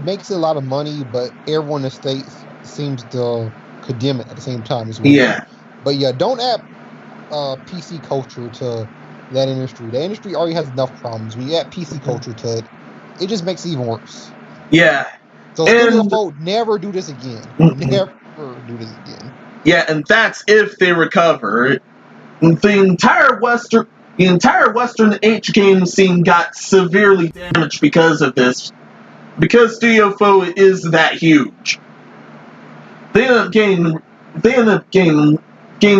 makes a lot of money, but everyone in the States seems to condemn it at the same time as well. Yeah. But yeah, don't add PC culture to that industry. The industry already has enough problems. When you add PC culture to it, it just makes it even worse. Yeah. So Studio Foe, never do this again. Never do this again. Yeah, and that's if they recover. The entire Western The entire Western H game scene got severely damaged because of this. Because Studio Foe is that huge. They end up getting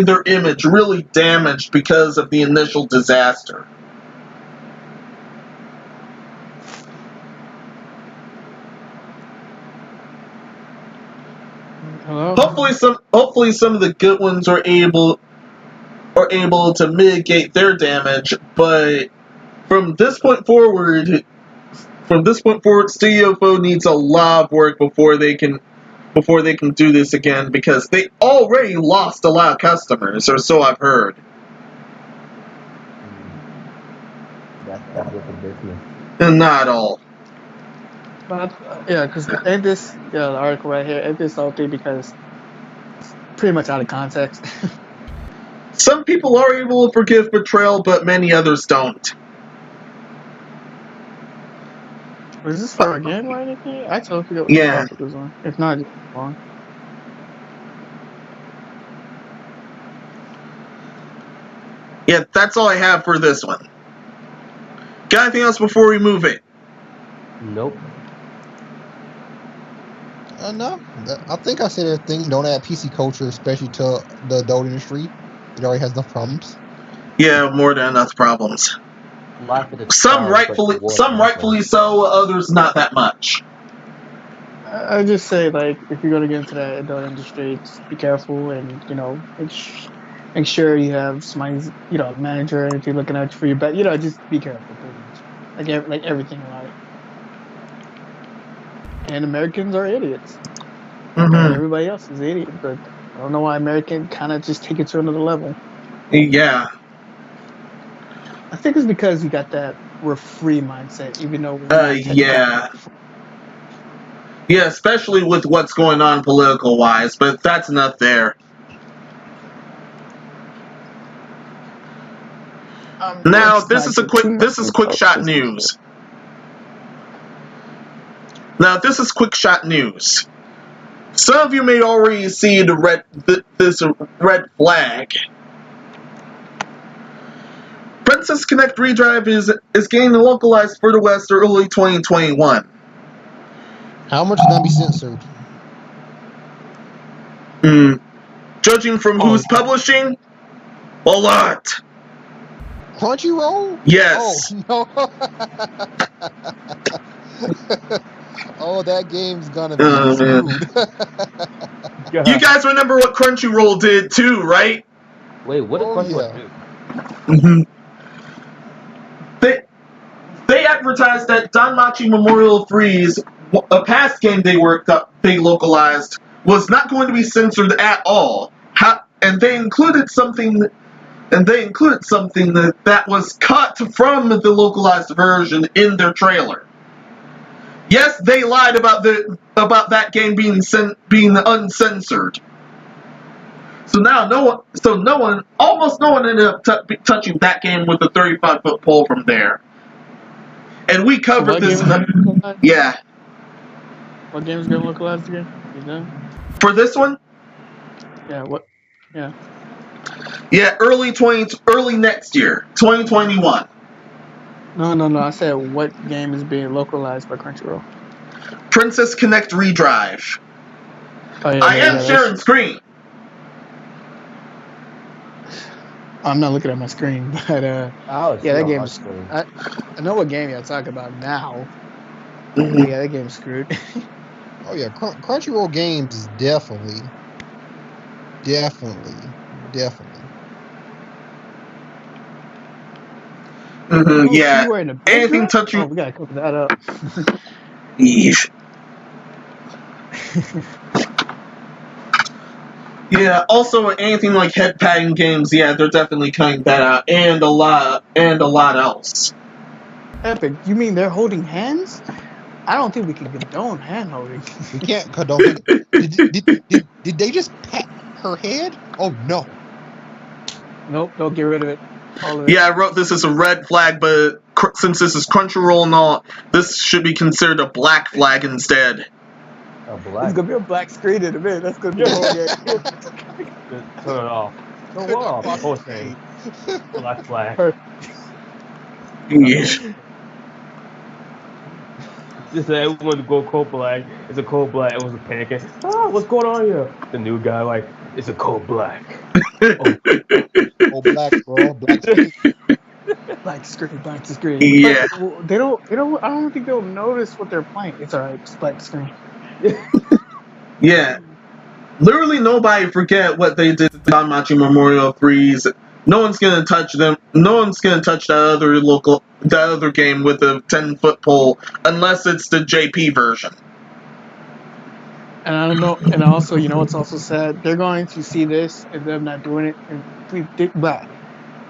their image really damaged because of the initial disaster. Hello? Hopefully some of the good ones are able to mitigate their damage, but from this point forward, Studio Foe needs a lot of work before they can do this again, because they already lost a lot of customers, or so I've heard. That's a different business. And not at all. But yeah, because ain't this the article right here? Ain't this whole thing because it's pretty much out of context? Some people are able to forgive betrayal, but many others don't. Was this for a game or anything? I totally forget what Yeah. the topic was on. If not, just long. Yeah, that's all I have for this one. Got anything else before we move it? Nope. No, I think I said everything. Don't add PC culture, especially to the adult industry. It already has enough problems. Yeah, more than enough problems. Life of the Some child, rightfully but the war so, others not that much. I just say, like, if you're gonna get into that adult industry, just be careful and, you know, make sure you have somebody's, you know, manager or anything looking out for you. But, you know, just be careful, pretty much. Like everything in life. And Americans are idiots. And Mm-hmm. everybody else is idiot, but I don't know why Americans kind of just take it to another level. Yeah. I think it's because you got that we're free mindset, even though we're not Yeah. Yeah, especially with what's going on political wise, but that's enough there. Now this is quick shot news. Some of you may already see this red flag. Princess Connect Redrive is getting localized for the West early 2021. How much is gonna be censored? Judging from who's publishing, a lot. Crunchyroll? Yes. Oh no. Oh, that game's gonna be screwed. You guys remember what Crunchyroll did too, right? Wait, what did Crunchyroll do? Mm-hmm. They advertised that Danmachi Memorial Freeze, a past game they localized, was not going to be censored at all. And they included something that was cut from the localized version in their trailer. Yes, they lied about that game being uncensored. So now almost no one ended up touching that game with a 35-foot pole from there. And we covered this. Yeah. What game is going to localize again? You know? For this one? Yeah. What? Yeah. Yeah, early next year, 2021. No. I said what game is being localized by Crunchyroll? Princess Connect Redrive. Oh, yeah, I am sharing screen. I'm not looking at my screen, but yeah, that game's. I know what game you're talking about now. Mm-hmm. Yeah, that game's screwed. Oh yeah, Crunchyroll games is definitely. Mm-hmm, yeah. Anything touching? Oh, we gotta cover that up. Yeah. Also, anything like head padding games, yeah, they're definitely cutting that out, and a lot else. Epic, you mean they're holding hands? I don't think we can condone hand holding. We can't condone. Did they just pat her head? Oh no. Nope, don't get rid of it. Yeah, I wrote this as a red flag, but since this is Crunchyroll and all, this should be considered a black flag instead. A black? It's gonna be a black screen in a minute. That's gonna be a whole game. Just turn it off. No, what? Black flag. Yeah. Just that everyone to go cold black. It's a cold black. Everyone's panicking. Ah, what's going on here? The new guy like, it's a cold black. Oh, black, bro. Black screen. Black screen, black screen. Yeah. But they don't. I don't think they'll notice what they're playing. It's alright. It's black screen. Yeah. Literally nobody forget what they did to the Danmachi Memorial Freeze. No one's gonna touch them. No one's gonna touch that other game with a 10-foot pole unless it's the JP version. And I don't know. And also, you know what's also sad? They're going to see this and them not doing it, and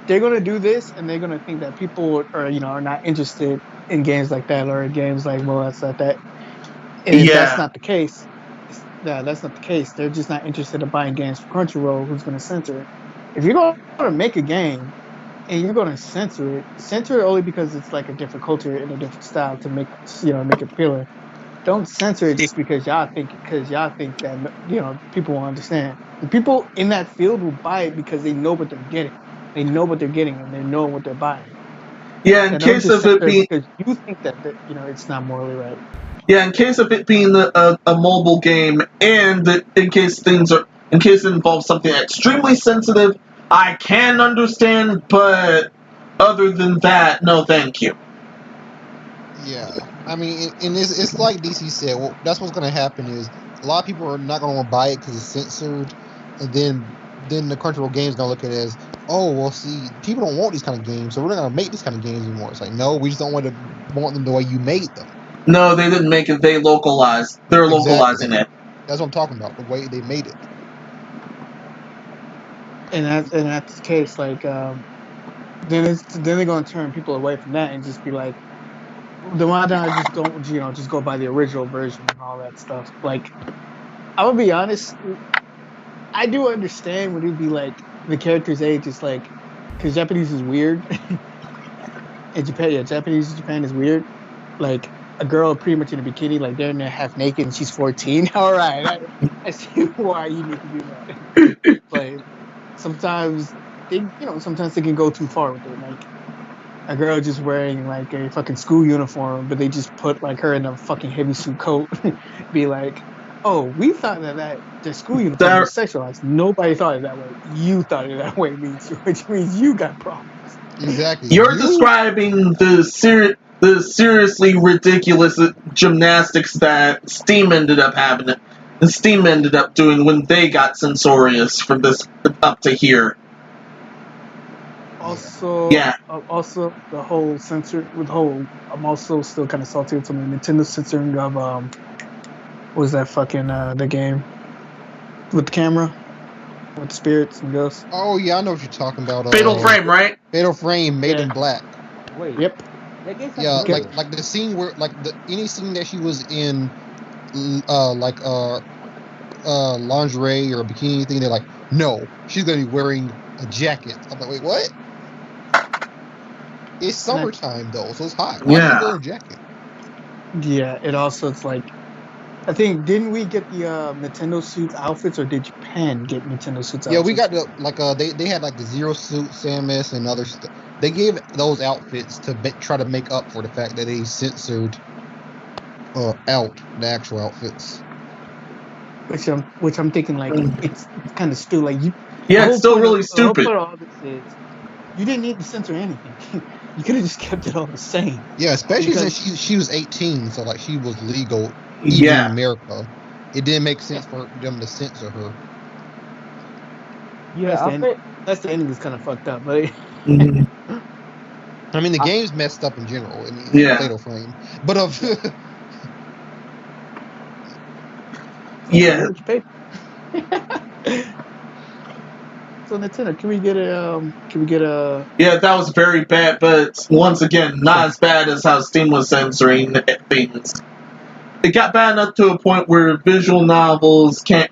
they're going to do this, and they're going to think that people are not interested in games like that or games like that's not that. And if that's not the case, that's not the case. They're just not interested in buying games from Crunchyroll, who's going to censor it. If you're going to make a game and you're going to censor it only because it's like a different culture and a different style to make it appealing. Don't censor it just because y'all think that people will understand. The people in that field will buy it because they know what they're getting. They know what they're getting and they know what they're buying. Yeah, in case of it being because you think that it's not morally right. Yeah, in case of it being a mobile game, and in case it involves something extremely sensitive, I can understand, but other than that, no thank you. Yeah, I mean, and it's like DC said. Well, that's what's going to happen is a lot of people are not going to want to buy it because it's censored, and then the Crunchyroll game's going to look at it as, oh, well, see, people don't want these kind of games, so we're not going to make these kind of games anymore. It's like, no, we just don't want them the way you made them. No, they didn't make it. They localized. They're localizing it. That's what I'm talking about. The way they made it. And that's the case. Like, then they're going to turn people away from that and just be like, then why don't I just go by the original version and all that stuff? Like, I'm gonna be honest, I do understand when it'd be like the character's age is like, because Japanese is weird. In Japan, Japan is weird. Like a girl pretty much in a bikini, like they're in there half naked and she's 14. All right, I see why you need to do that. But sometimes they can go too far with it. Like a girl just wearing like a fucking school uniform, but they just put like her in a fucking heavy suit coat. Be like, oh, we thought that the school uniform was sexualized. Nobody thought it that way. You thought it that way, which means you got problems. Exactly. You're describing the seriously ridiculous gymnastics that Steam ended up having it. And Steam ended up doing when they got censorious for this up to here. Also, also the whole I'm also still kind of salty with some of the Nintendo censoring of what was that fucking the game with the camera with the spirits and ghosts. Oh yeah, I know what you're talking about. Fatal Frame, right? Fatal Frame, Made in Black. Wait. Yep. Yeah, like the scene where any scene that she was in, lingerie or a bikini thing, they're like, no, she's gonna be wearing a jacket. I'm like, wait, what? It's summertime though, so it's hot. Why do you wear a jacket? Yeah, it's like, I think, didn't we get the Nintendo suits outfits, or did Japan get Nintendo suits outfits? Yeah, we got they had like the Zero Suit, Samus, and other stuff. They gave those outfits to try to make up for the fact that they censored out the actual outfits. Which I'm thinking, like, it's kind of stupid. Like, it's still really stupid. The whole point of all this is, you didn't need to censor anything. You could have just kept it all the same. Yeah, especially since she was 18, so like she was legal even in America. It didn't make sense for them to censor her. Yeah, that's the ending is kind of fucked up, but I mean, the game's messed up in general. I mean, Fatal Frame, but yeah. So Nintendo, can we get a? Yeah, that was very bad, but once again, not as bad as how Steam was censoring things. It got bad enough to a point where visual novels can't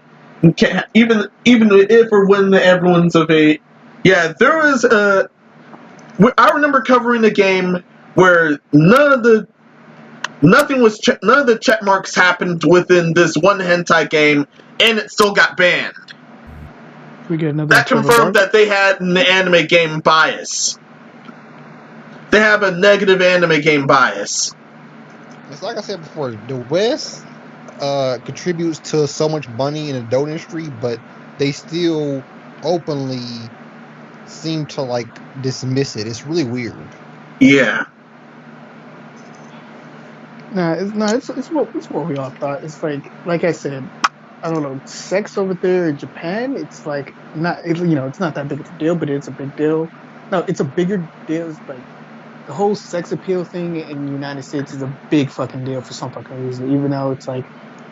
even if or when everyone's of age. Yeah, there was I remember covering a game where none of the check marks happened within this one hentai game, and it still got banned. We get another that Trevor confirmed Bark. that they had an anime game bias. They have a negative anime game bias. It's like I said before, the West contributes to so much money in the adult industry, but they still openly seem to like dismiss it. It's really weird. Yeah. It's what we all thought. It's like I said, I don't know, sex over there in Japan. It's like it's not that big of a deal, but it's a big deal. No, it's a bigger deal. It's like the whole sex appeal thing in the United States is a big fucking deal for some fucking reason. Even though it's like,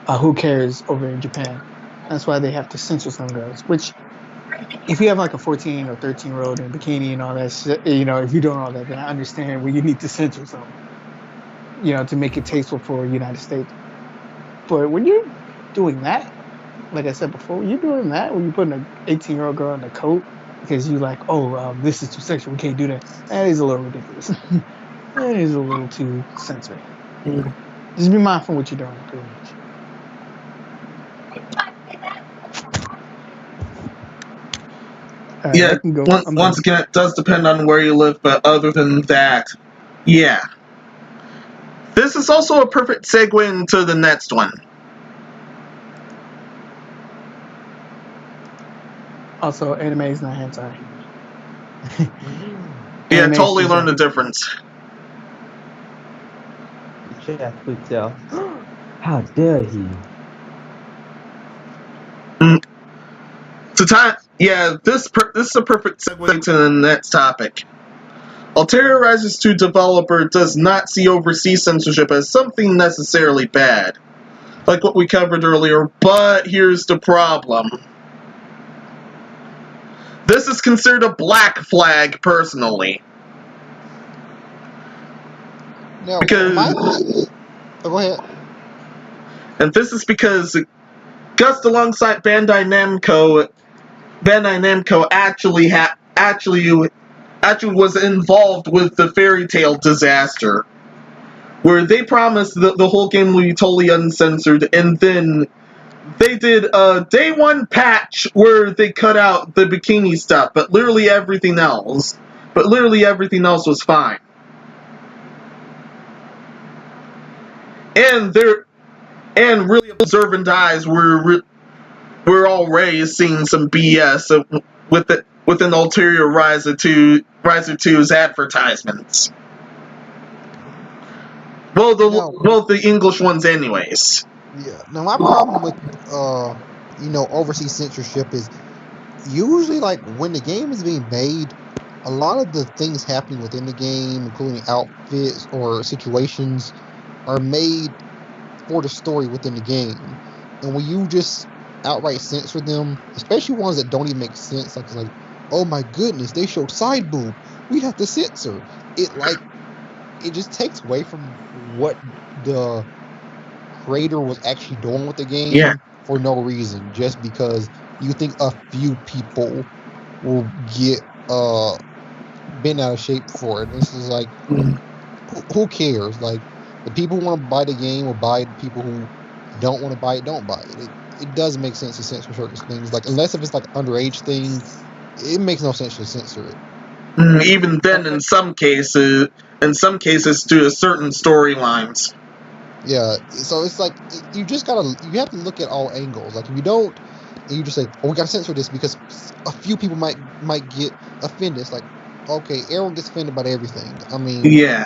who cares over in Japan? That's why they have to censor some girls. Which, if you have like a 14 or 13-year-old in a bikini and all that shit, if you're doing all that, then I understand where you need to censor some. To make it tasteful for the United States. But when you're doing that, like I said before, you're doing that when you're putting an 18-year-old girl in a coat because you like, this is too sexual, we can't do that. That is a little ridiculous. That is a little too censored. Just be mindful what you're doing, pretty much. Yeah, I can go. once again, it does depend on where you live, but other than that, yeah. This is also a perfect segue into the next one. Also, anime is not hentai. Yeah, totally learned the difference. Jack would tell. How dare he? This is a perfect segue to the next topic. Ulterior Rises 2 developer does not see overseas censorship as something necessarily bad, like what we covered earlier, but here's the problem. This is considered a black flag, personally. Now, Because... go ahead. And this is because Gust alongside Bandai Namco actually was involved with the Fairy Tail disaster, where they promised that the whole game would be totally uncensored, and then they did a day one patch where they cut out the bikini stuff, but literally everything else was fine. And really observant eyes we're already seeing some BS with an Ulterior Riser 2's advertisements. Well, the English ones anyways. Yeah. Now my problem with overseas censorship is usually like when the game is being made, a lot of the things happening within the game, including outfits or situations, are made for the story within the game. And when you just outright censor them, especially ones that don't even make sense, like oh my goodness, they showed side boob, we have to censor it. It just takes away from what the creator was actually doing with the game for no reason, just because you think a few people will get bent out of shape for it. This is like, who cares? Like, the people who want to buy the game will buy it. The people who don't want to buy it don't buy it. It doesn't make sense to censor certain things. Like, unless if it's like underage thing, it makes no sense to censor it. Even then, in some cases, due to certain storylines. Yeah, so it's like you have to look at all angles. Like, if you don't, and you just say, "Oh, we gotta censor this because a few people might get offended." It's like, okay, everyone gets offended by everything. I mean, yeah.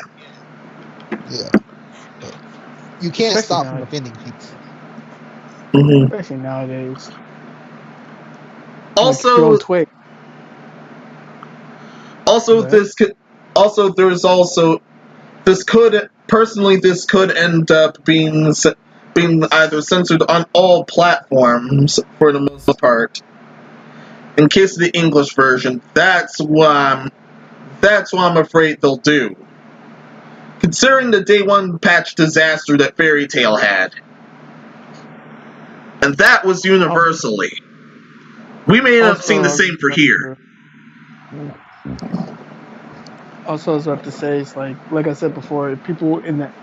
You can't stop from offending people. Especially nowadays. Also, this could end up being either censored on all platforms for the most part. In case of the English version, that's what I'm afraid they'll do. Considering the day one patch disaster that Fairy Tail had. And that was universally. We may end up seeing the same for here. Also, I was about to say, it's like I said before, people in that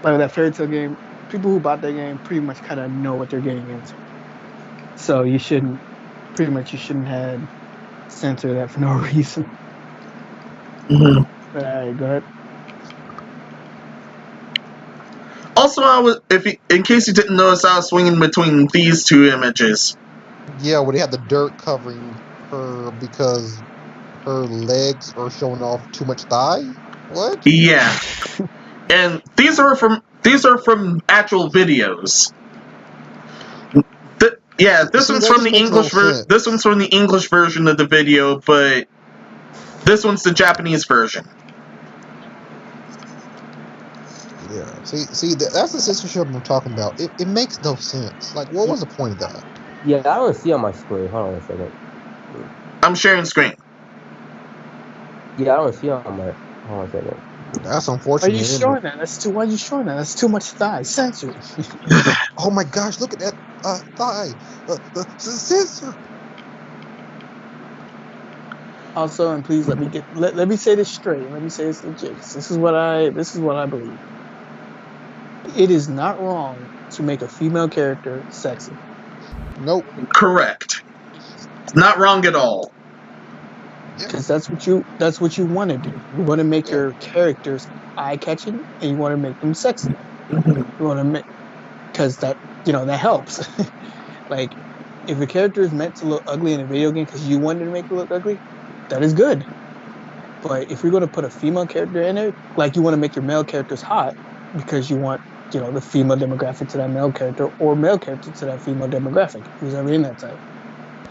Fairy Tail game, people who bought that game pretty much kind of know what they're getting into. So you shouldn't pretty much you shouldn't have censored that for no reason. Mhm. But alright, go ahead. Also, in case you didn't notice, I was swinging between these two images. Yeah, where they had the dirt covering her because her legs are showing off too much thigh. What? Yeah, and these are from actual videos. This See, one's that from just the makes no English sense. This one's from the English version of the video, but this one's the Japanese version. Yeah. See, that's the censorship I'm talking about. It makes no sense. Like, what was the point of that? Yeah, I don't see on my screen. Hold on a second. I'm sharing screen. Yeah, I don't see on my. Hold on a second. That's Why are unfortunate. you isn't showing it? that? Why are you showing that? That's too much thigh. Censor it. Oh my gosh! Look at that thigh. Censor. Also, and please let me say this straight. Let me say this legit. This is what I believe. It is not wrong to make a female character sexy. Nope. Correct. Not wrong at all. Because that's what you want to do. You want to make your characters eye catching, and you want to make them sexy. You want to make because that that helps. Like if a character is meant to look ugly in a video game because you wanted to make it look ugly, that is good. But if you're going to put a female character in it, like you want to make your male characters hot because you want the female demographic to that male character or male character to that female demographic, who's ever in that type.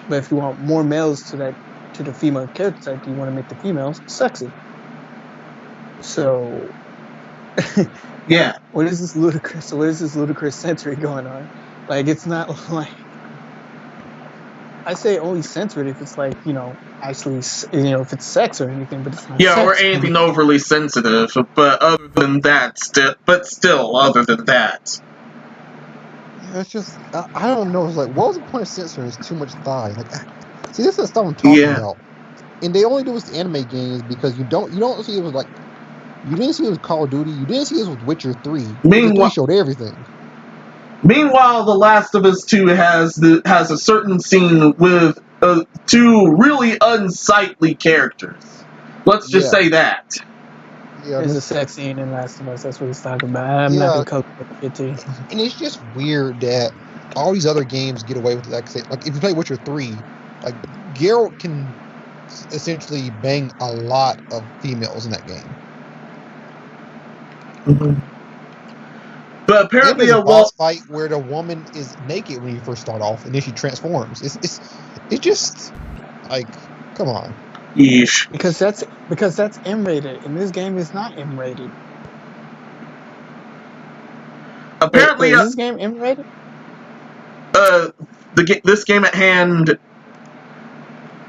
But if you want more males to the female character type, you want to make the females sexy. So, Yeah. what is this ludicrous censoring going on? Like, it's not like I say only censor it if it's like actually if it's sex or anything, but it's not. Yeah, sex. or anything overly sensitive. But other than that, other than that. Yeah, it's just I don't know. It's like, what was the point of censoring? It's too much thigh. Like, see, this is stuff I'm talking about. And they only do this to anime games because you don't see it was like you didn't see it with Call of Duty. You didn't see it with Witcher 3. Witcher 3 showed everything. Meanwhile, The Last of Us 2 has a certain scene with two really unsightly characters. Let's just say that. Yeah, there's a sex scene in Last of Us. That's what he's talking about. I'm not gonna cover it to you. And it's just weird that all these other games get away with it. Like if you play Witcher 3, like Geralt can essentially bang a lot of females in that game. Mm-hmm. But apparently, there's a boss fight where the woman is naked when you first start off, and then she transforms. It's just like, come on. Yeesh. Because that's M-rated, and this game is not M-rated. Apparently, is this game M-rated? This game at hand,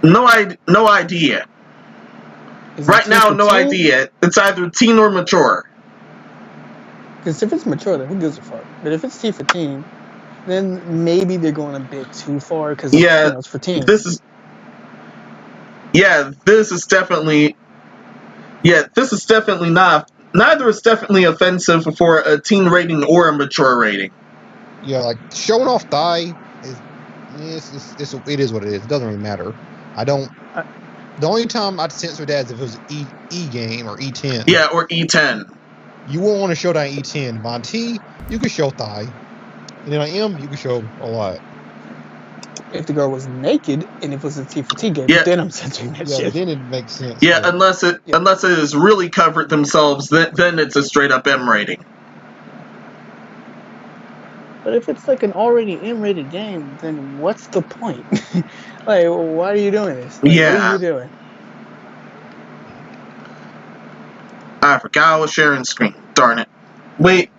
no idea. Right now, no idea. It's either teen or mature. Because if it's mature, then who gives a fuck? But if it's T for teen, then maybe they're going a bit too far because it's for teen. This is definitely not. Neither is definitely offensive for a teen rating or a mature rating. Yeah, like showing off thigh it is what it is. It doesn't really matter. The only time I'd censor that is if it was E game or E10. Yeah, or E10. You won't want to show that on E10. But on T, you can show thigh. And then on M, you can show a lot. If the girl was naked and if it was a T for T game, then I'm censoring that shit. Then it makes sense. Yeah, unless it has really covered themselves, then it's a straight up M rating. But if it's like an already M-rated game, then what's the point? Like, why are you doing this? Like, what are you doing? I forgot I was sharing screen. Darn it. Wait.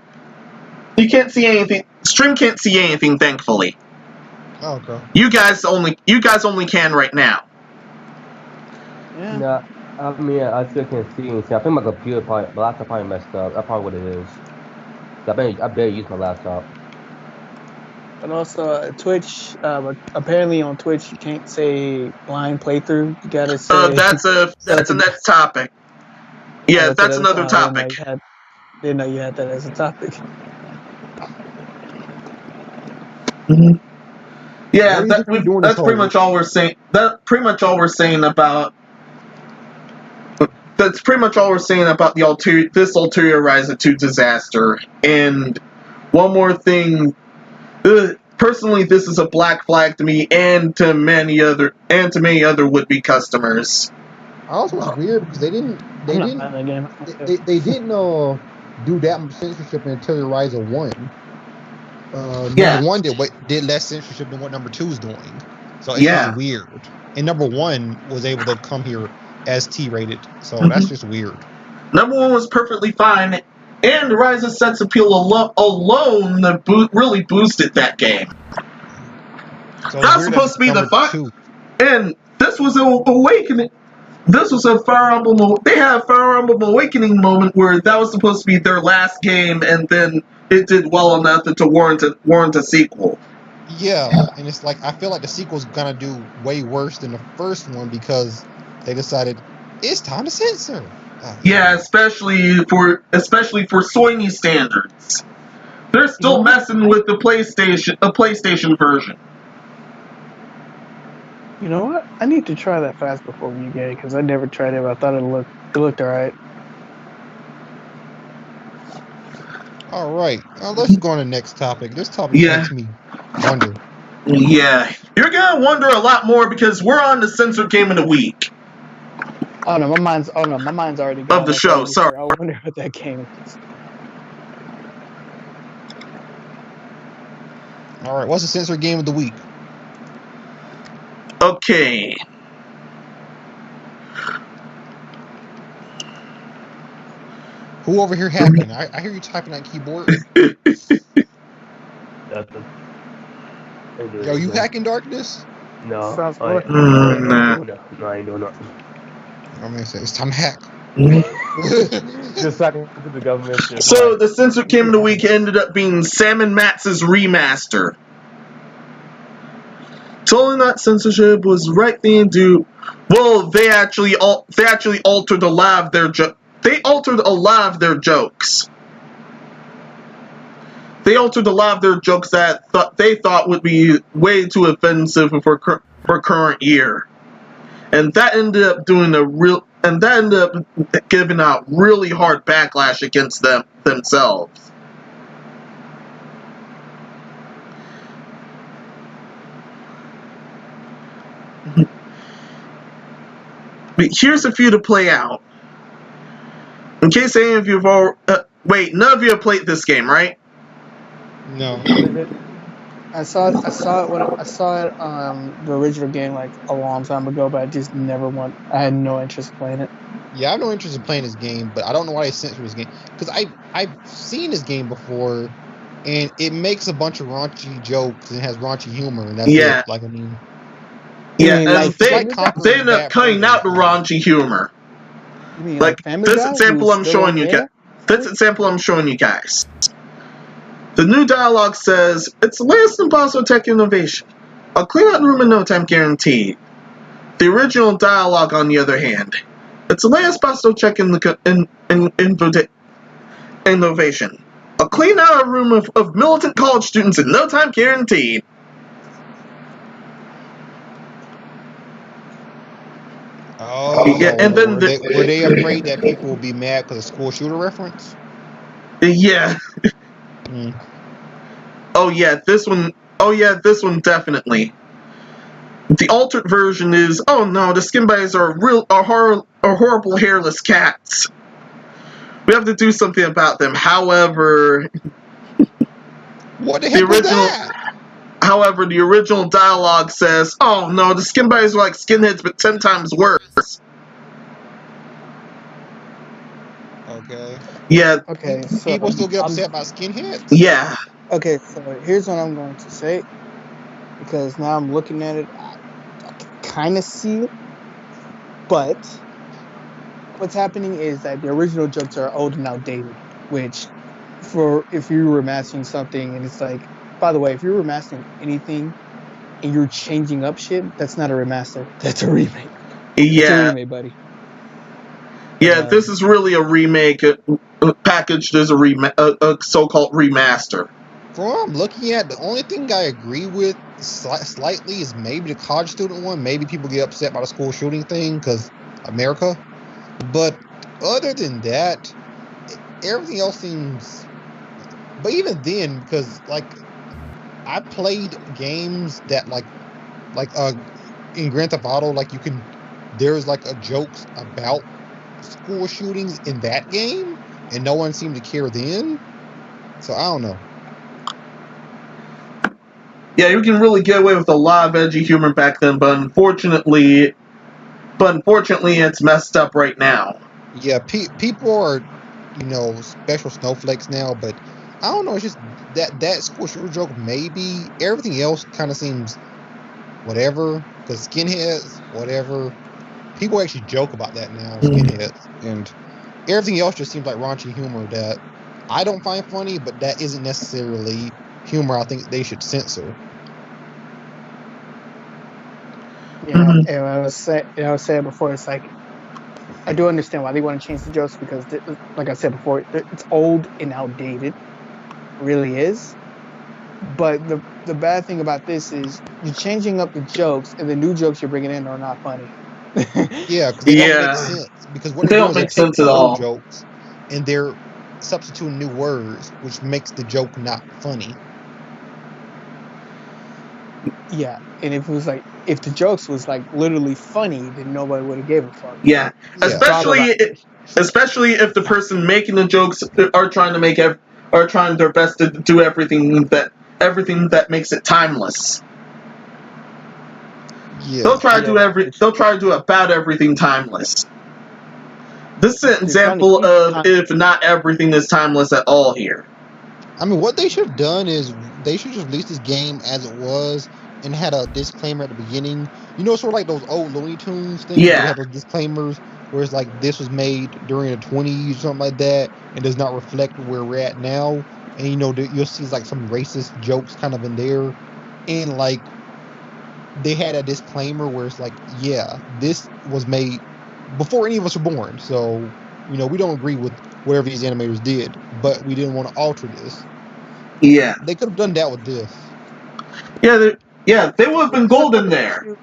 You can't see anything. Stream can't see anything, thankfully. Oh, okay. You guys only can right now. Yeah. No, I mean, I still can't see anything. I think my computer my laptop probably messed up. That's probably what it is. I better use my laptop. But also, Twitch, apparently on Twitch, you can't say blind playthrough. You gotta say... that's a next topic. Yeah, that's another topic. Didn't know you had that as a topic. Mm-hmm. Yeah, What do you think we're doing that's this pretty whole- much all we're saying. That's pretty much all we're saying about. That's pretty much all we're saying about this Ulterior Horizon 2 disaster. And one more thing, personally, this is a black flag to me and to many other would-be customers. Also, it's weird because they didn't I'm not playing that game. they didn't do that much censorship in Ulterior Horizon 1. Yeah. Number 1 did less censorship than what number 2 is doing. So it's Yeah. just weird. And number 1 was able to come here as T-rated. So Mhm. that's just weird. Number 1 was perfectly fine, and Horizon sex appeal alone really boosted that game. So That's it's weird supposed to be the number fun. 2. And this was an awakening. This was a Fire Emblem. They had a Fire Emblem Awakening moment where that was supposed to be their last game, and then it did well enough to warrant a sequel. Yeah, and it's like I feel like the sequel's gonna do way worse than the first one because they decided it's time to censor. Yeah, especially for Sony standards. They're still messing with the PlayStation version. You know what? I need to try that Fast Before You Gay because I never tried it. But I thought it looked alright. All right, let's go on to the next topic. This topic makes me wonder. Yeah, you're gonna wonder a lot more because we're on the censored game of the week. Oh no, my mind's already gone. Of the show, sorry. I wonder what that game is. All right, what's the censored game of the week? Okay. Who over here hacking? I hear you typing on keyboard. Yo, you hacking Darkness? No. Sounds I ain't good. No, I ain't doing that. I'm gonna say it's time to hack. Just talking to the government. So the censored game of the week ended up being Sam and Max's remaster. Totally not censorship was the right thing to do. Well, they actually altered a lot of their They altered a lot of their jokes. They altered a lot of their jokes that they thought would be way too offensive for current year, and that ended up giving out really hard backlash against themselves. But here's a few to play out. In case any of you have all wait, none of you have played this game, right? No. I saw it the original game like a long time ago, but I just I had no interest in playing it. Yeah, I have no interest in playing this game, but I don't know why they censored this game because I've seen this game before, and it makes a bunch of raunchy jokes and it has raunchy humor, and that's it. Like, I mean, yeah, mean, and like, they end up cutting out the raunchy humor. You mean Like Family this Guy, example who's I'm still showing you there? guys. This example I'm showing you guys. The new dialogue says, "It's the latest in possible tech innovation. I'll clean out the room in no time, guaranteed." The original dialogue, on the other hand, "It's the latest possible tech innovation. I'll clean out a room of militant college students in no time, guaranteed." oh, Yeah, and then were they afraid that people will be mad because of school shooter reference? Yeah. Mm. Oh yeah, this one definitely. The altered version is, "Oh no, the skin bites are horrible hairless cats. We have to do something about them." However, What the heck was that? However, the original dialogue says, "Oh no, the skin bites are like skinheads but 10 times worse." Okay. Yeah. Okay, so People still get upset about skinheads? Yeah. Okay, so here's what I'm going to say, because now I'm looking at it, I can kind of see it, but what's happening is that the original jokes are old and outdated, which, if you're remastering something and it's like, by the way, if you're remastering anything and you're changing up shit, that's not a remaster, that's a remake. Yeah. It's a remake, buddy. Yeah, this is really a remake packaged as a so-called remaster. From what I'm looking at, the only thing I agree with slightly is maybe the college student one. Maybe people get upset by the school shooting thing because America. But other than that, everything else seems. But even then, because like I played games that like in Grand Theft Auto, like there's like a jokes about school shootings in that game, and no one seemed to care then. So I don't know. Yeah, you can really get away with a lot of edgy humor back then, but unfortunately, it's messed up right now. Yeah, people are, special snowflakes now, but I don't know. It's just that school shooter joke. Maybe everything else kind of seems whatever. Because skinheads, whatever. People actually joke about that now, skinheads, and everything else just seems like raunchy humor that I don't find funny, but that isn't necessarily humor I think they should censor. And I was saying before, it's like I do understand why they want to change the jokes because, like I said before, it's old and outdated. It really is. But the bad thing about this is you're changing up the jokes, and the new jokes you're bringing in are not funny. Yeah, because they don't make sense. Because what they they're don't doing make is they're sense taking at old all. jokes and they're substituting new words, which makes the joke not funny. Yeah, and if the jokes was like literally funny, then nobody would have gave a fuck. Yeah, especially if the person making the jokes are trying their best to do everything that makes it timeless. Yeah, they'll try to do about everything timeless. This is an example of if not everything is timeless at all here. I mean, what they should have done is they should just release this game as it was and had a disclaimer at the beginning. Sort of like those old Looney Tunes things. Yeah. They have those disclaimers where it's like this was made during the 20s or something like that and does not reflect where we're at now. And you'll see like some racist jokes kind of in there, and like they had a disclaimer where it's like, yeah, this was made before any of us were born. So, we don't agree with whatever these animators did, but we didn't want to alter this. Yeah. They could have done that with this. Yeah, they would have been golden there.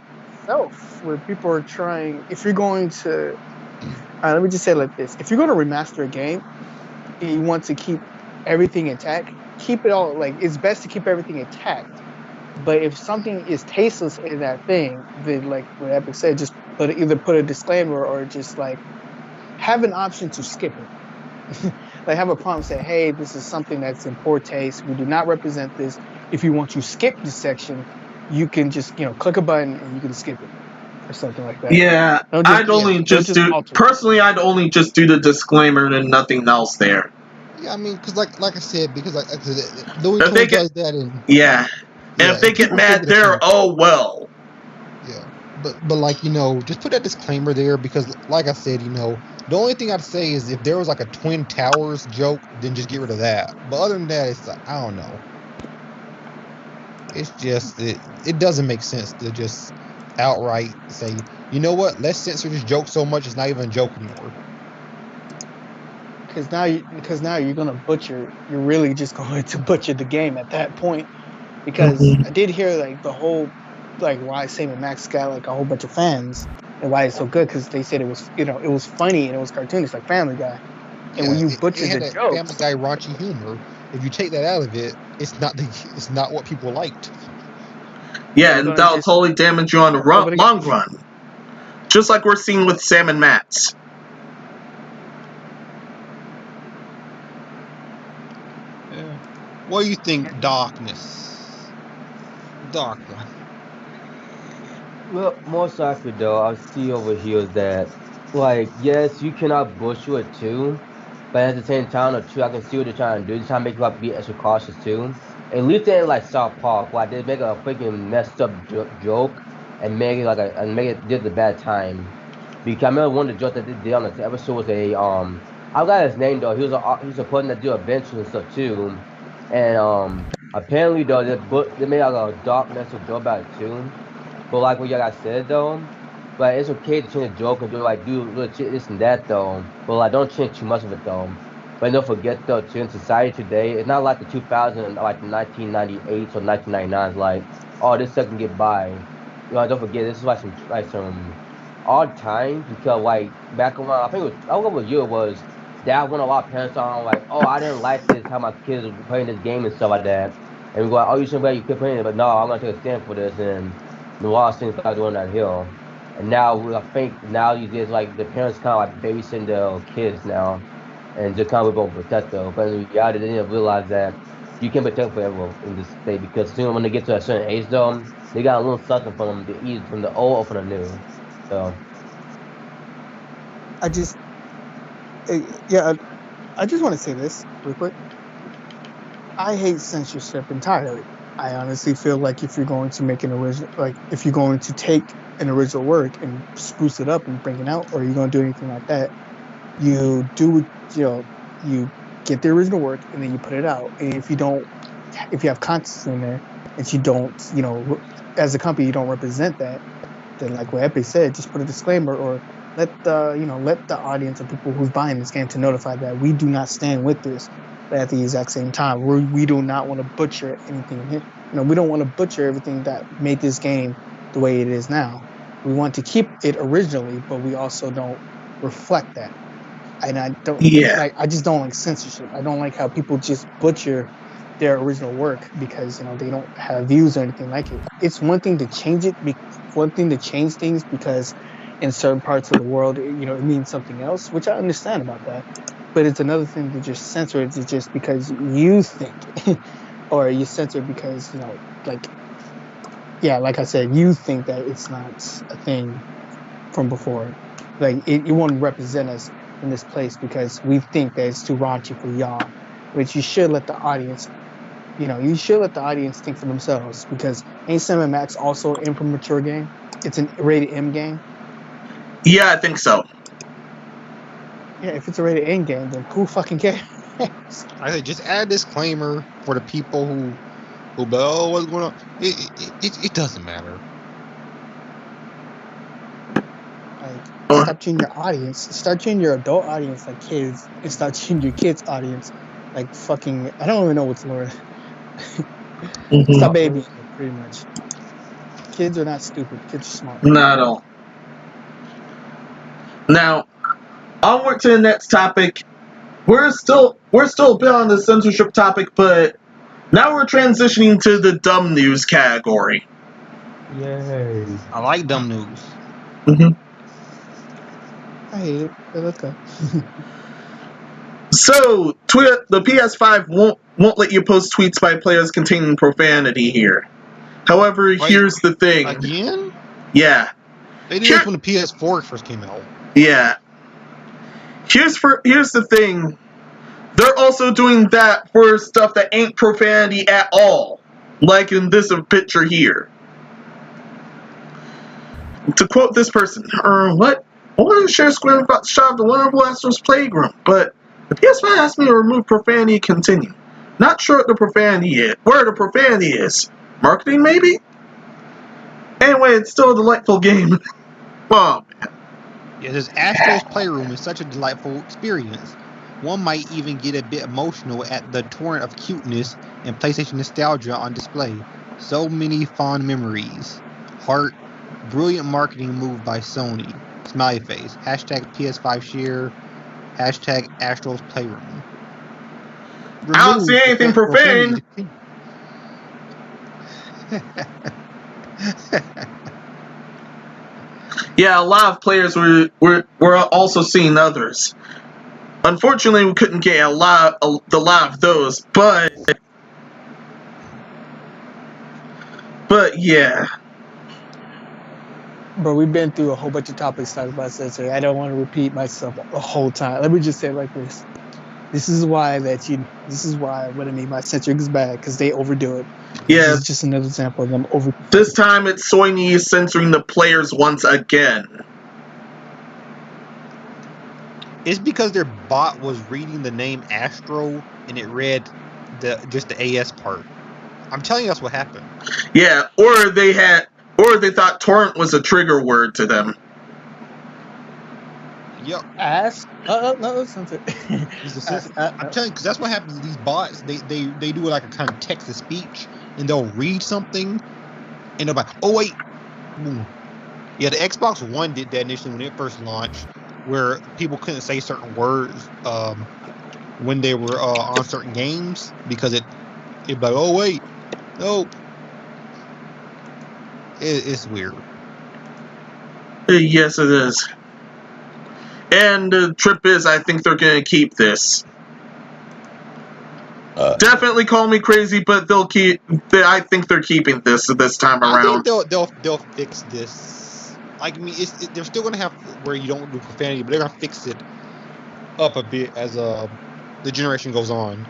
Where people are trying, if you're going to, let me just say it like this: if you're going to remaster a game, and you want to keep everything intact, keep it all. Like it's best to keep everything intact. But if something is tasteless in that thing, then like what Epic said, just either put a disclaimer or just like have an option to skip it. Like have a prompt say, hey, this is something that's in poor taste. We do not represent this. If you want to skip this section, you can just click a button and you can skip it or something like that. Yeah, I'd only just do the disclaimer and nothing else there. Yeah, I mean, because like I said, because like Louis Tunes does that, and and if they get mad there, oh well. Yeah, but like just put that disclaimer there because, like I said, the only thing I'd say is if there was like a Twin Towers joke, then just get rid of that. But other than that, it's like I don't know. It's just it doesn't make sense to just outright say, you know what, let's censor this joke so much it's not even a joke anymore. Because now you're gonna butcher. You're really just going to butcher the game at that point. Because I did hear like the whole why Sam and Max got like a whole bunch of fans and why it's so good because they said it was it was funny and it was cartoonish like Family Guy. And when you butcher the joke, Family Guy raunchy humor, if you take that out of it, it's not what people liked. Yeah, and that'll totally damage you on the long run. Just like we're seeing with Sam and Max. Yeah. What do you think, Darkness? Well, most likely though, I see over here that, like, yes, you cannot butcher it too, but at the same time, I can see what they're trying to do. They're trying to make you be extra cautious too. At least they ain't like South Park, where they make a freaking messed up joke and make it did the bad time. Because I remember one of the jokes that they did on the episode was I got his name though. He was a person that do adventures and stuff too, and apparently though they made like a dark message joke about it too. But like what y'all guys said though, like it's okay to change a joke and do little this and that though. But like don't change too much of it though. But don't forget though, too, in society today, it's not like the 2000, like the 1998 or 1999. It's like, oh, this stuff can get by. Don't forget, this is like some odd times because like back around, I think it was, I don't know what year it was. That when a lot of parents are like, oh, I didn't like this how my kids were playing this game and stuff like that, and we go, oh, you shouldn't play, you quit playing it, but no, I'm gonna take a stand for this, and a lot of things started going downhill. And now I think now these days, like the parents kind of like babysitting their kids now and just kind of going to protect them. But in reality, they didn't realize that you can't protect forever in this state because soon when they get to a certain age, though, they got a little something from them to eat from the old or from the new. So I just want to say this real quick. I hate censorship entirely. I honestly feel like if you're going to make an original, like if you're going to take an original work and spruce it up and bring it out, or you're going to do anything like that, you do, you get the original work and then you put it out. And if you have content in there and you don't, as a company, you don't represent that, then like what Epic said, just put a disclaimer or let the audience of people who's buying this game to notify that we do not stand with this. But at the exact same time, we do not want to butcher anything here. We don't want to butcher everything that made this game the way it is now. We want to keep it originally, but we also don't reflect that. And I don't I just don't like censorship. I don't like how people just butcher their original work because they don't have views or anything like it. It's one thing to change things because in certain parts of the world, it means something else, which I understand about that. But it's another thing to just censor it just because you think, or you censor it because like I said, you think that it's not a thing from before. Like it won't represent us in this place because we think that it's too raunchy for y'all. But you should let the audience, think for themselves because ain't Sam & Max also an immature game? It's a rated M game. Yeah, I think so. Yeah, if it's a rated M game, then who fucking cares? I say just add a disclaimer for the people who what's going on. It doesn't matter. Stop treating your audience. Start treating your adult audience like kids, and start treating your kids' audience like fucking. I don't even know what's the word. Stop baby, pretty much. Kids are not stupid. Kids are smart. Not at all. Now, onward to the next topic. We're still a bit on the censorship topic, but now we're transitioning to the dumb news category. yay! I like dumb news. Mm-hmm. I hate it, but let's go. So, the PS5 won't let you post tweets by players containing profanity here. However, here's the thing. Again? Yeah. They did this when the PS4 first came out. Yeah. Here's the thing. They're also doing that for stuff that ain't profanity at all. Like in this picture here. To quote this person, what? I wanted to share a screenshot of the Wonderful Astro's Playground, but the PS5 asked me to remove profanity continue. Not sure what the profanity is. Where the profanity is. Marketing, maybe? Anyway, it's still a delightful game. Oh, man. Yeah, this Astro's Playroom is such a delightful experience. One might even get a bit emotional at the torrent of cuteness and PlayStation nostalgia on display. So many fond memories. Heart, brilliant marketing move by Sony. Smiley face. Hashtag PS5 share. Hashtag Astro's Playroom. I don't see anything profane. Yeah, a lot of players were also seeing others. Unfortunately, we couldn't get a lot of those, but yeah. But we've been through a whole bunch of topics talking about censoring. I don't want to repeat myself the whole time. Let me just say it like this. This is why what I mean by censoring is bad, because they overdo it. Yeah. This is just another example of them over. This time it's Sony censoring the players once again. It's because their bot was reading the name Astro and it read just the AS part. I'm telling you that's what happened. Yeah, or they thought torrent was a trigger word to them. Yep. Ask. No, censor. It's the censor. I'm telling you, because that's what happens to these bots. They do like a kind of text to speech, and they'll read something, and they're like, oh wait. Boom. Yeah, the Xbox One did that initially when it first launched, where people couldn't say certain words when they were on certain games because it'd be like, oh wait, no. It's weird. Yes, it is. And the trip is, I think they're going to keep this. Definitely call me crazy, but they'll keep. I think they're keeping this time around. I think they'll fix this. Like, I mean, they're still gonna have where you don't do profanity, but they're gonna fix it up a bit as the generation goes on.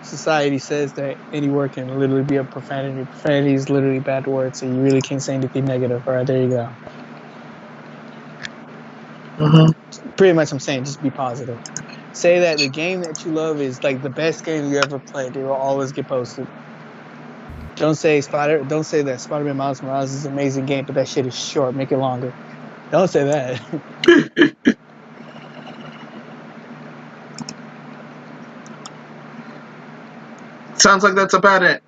Society says that any word can literally be a profanity. Profanity is literally bad words, so you really can't say anything negative. All right, there you go. Pretty much, I'm saying just be positive. Say that the game that you love is like the best game you ever played. It will always get posted. Don't say that Spider-Man Miles Morales is an amazing game, but that shit is short. Make it longer. Don't say that. Sounds like that's about it.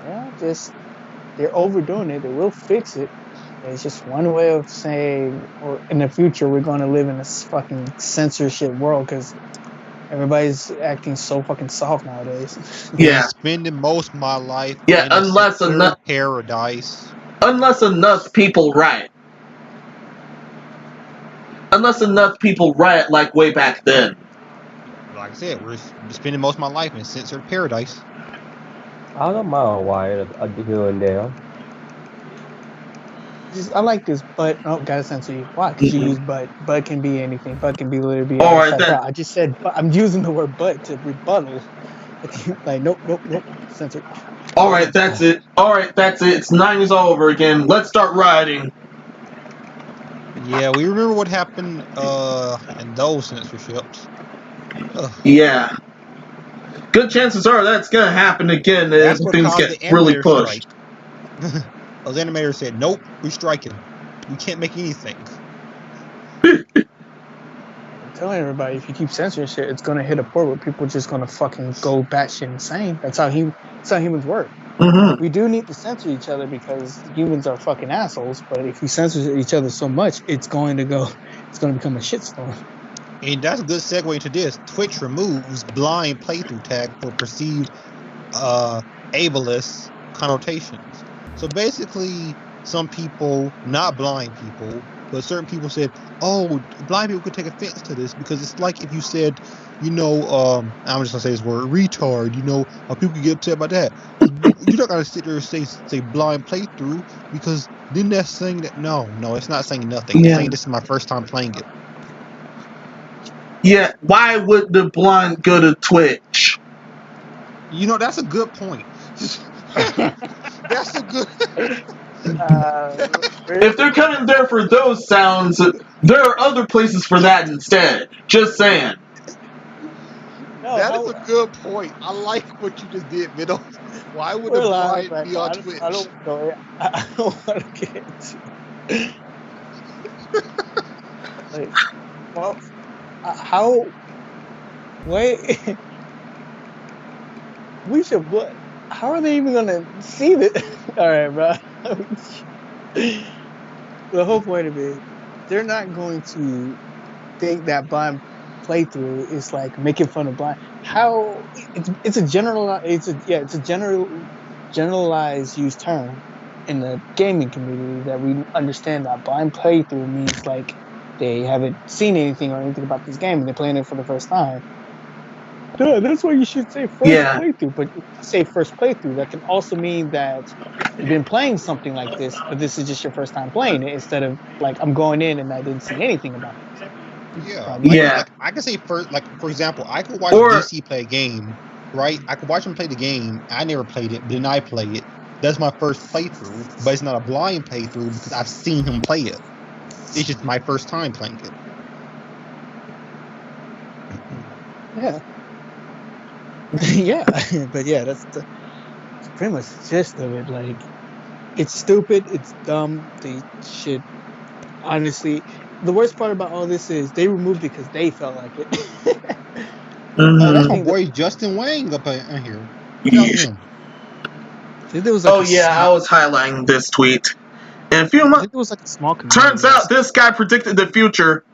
Yeah, just they're overdoing it. They will fix it. It's just one way of saying, or in the future, we're going to live in this fucking censorship world because everybody's acting so fucking soft nowadays. Yeah. I'm spending most of my life Yeah, in unless enough paradise. Unless enough people riot. Unless enough people riot like way back then. Like I said, we're spending most of my life in censored paradise. I don't mind why here and there. I like this, but gotta censor you. Why? Because you use but. But can be anything. But can be literally be. All right, then. I just said, but I'm using the word but to rebuttal. Like, nope. Censored. All right, that's it. It's 9 years all over again. Let's start rioting. Yeah, we remember what happened in those censorships. Ugh. Yeah. Good chances are that's gonna happen again as things get really pushed. Those animators said, nope, we're striking. We can't make anything. I'm telling everybody, if you keep censoring shit, it's gonna hit a point where people are just gonna fucking go batshit insane. That's how humans work. We do need to censor each other because humans are fucking assholes, but if we censor each other so much, it's going to become a shitstorm. And that's a good segue into this. Twitch removes blind playthrough tag for perceived ableist connotations. So basically, some people, not blind people, but certain people said, oh, blind people could take offense to this because it's like if you said, I'm just gonna say this word, retard, people could get upset about that. You're not gonna sit there and say blind playthrough because then that's saying that, no, it's not saying nothing. It's saying this is my first time playing it. Yeah, why would the blind go to Twitch? That's a good point. That's a good. If they're coming there for those sounds, there are other places for that instead. Just saying. That is a good point. I like what you just did, Meno. Why would the blind be on Twitch? I don't want to get into it. Like, well, how? Wait. We should. What? How are they even gonna see that? All right, bro. The whole point of it, they're not going to think that blind playthrough is like making fun of blind. How? It's a generalized used term in the gaming community that we understand that blind playthrough means like they haven't seen anything or anything about this game and they're playing it for the first time. Duh, that's why you should say first playthrough. But if you say first playthrough, that can also mean that you've been playing something like this, but this is just your first time playing it instead of like I'm going in and I didn't see anything about it. Yeah. Like, I can say first, like for example, I could watch DC play a game, right? I could watch him play the game. I never played it, but then I play it. That's my first playthrough, but it's not a blind playthrough because I've seen him play it. It's just my first time playing it. Yeah. Yeah, but yeah, that's pretty much the gist of it. Like, it's stupid, it's dumb. They should honestly, the worst part about all this is they removed it because they felt like it. Oh, that's Mhm. my boy Justin Wang up in here. Shout out to him. There was like Oh yeah, I was highlighting this tweet. In a few I months, think there was like a small community. turns out this guy predicted the future.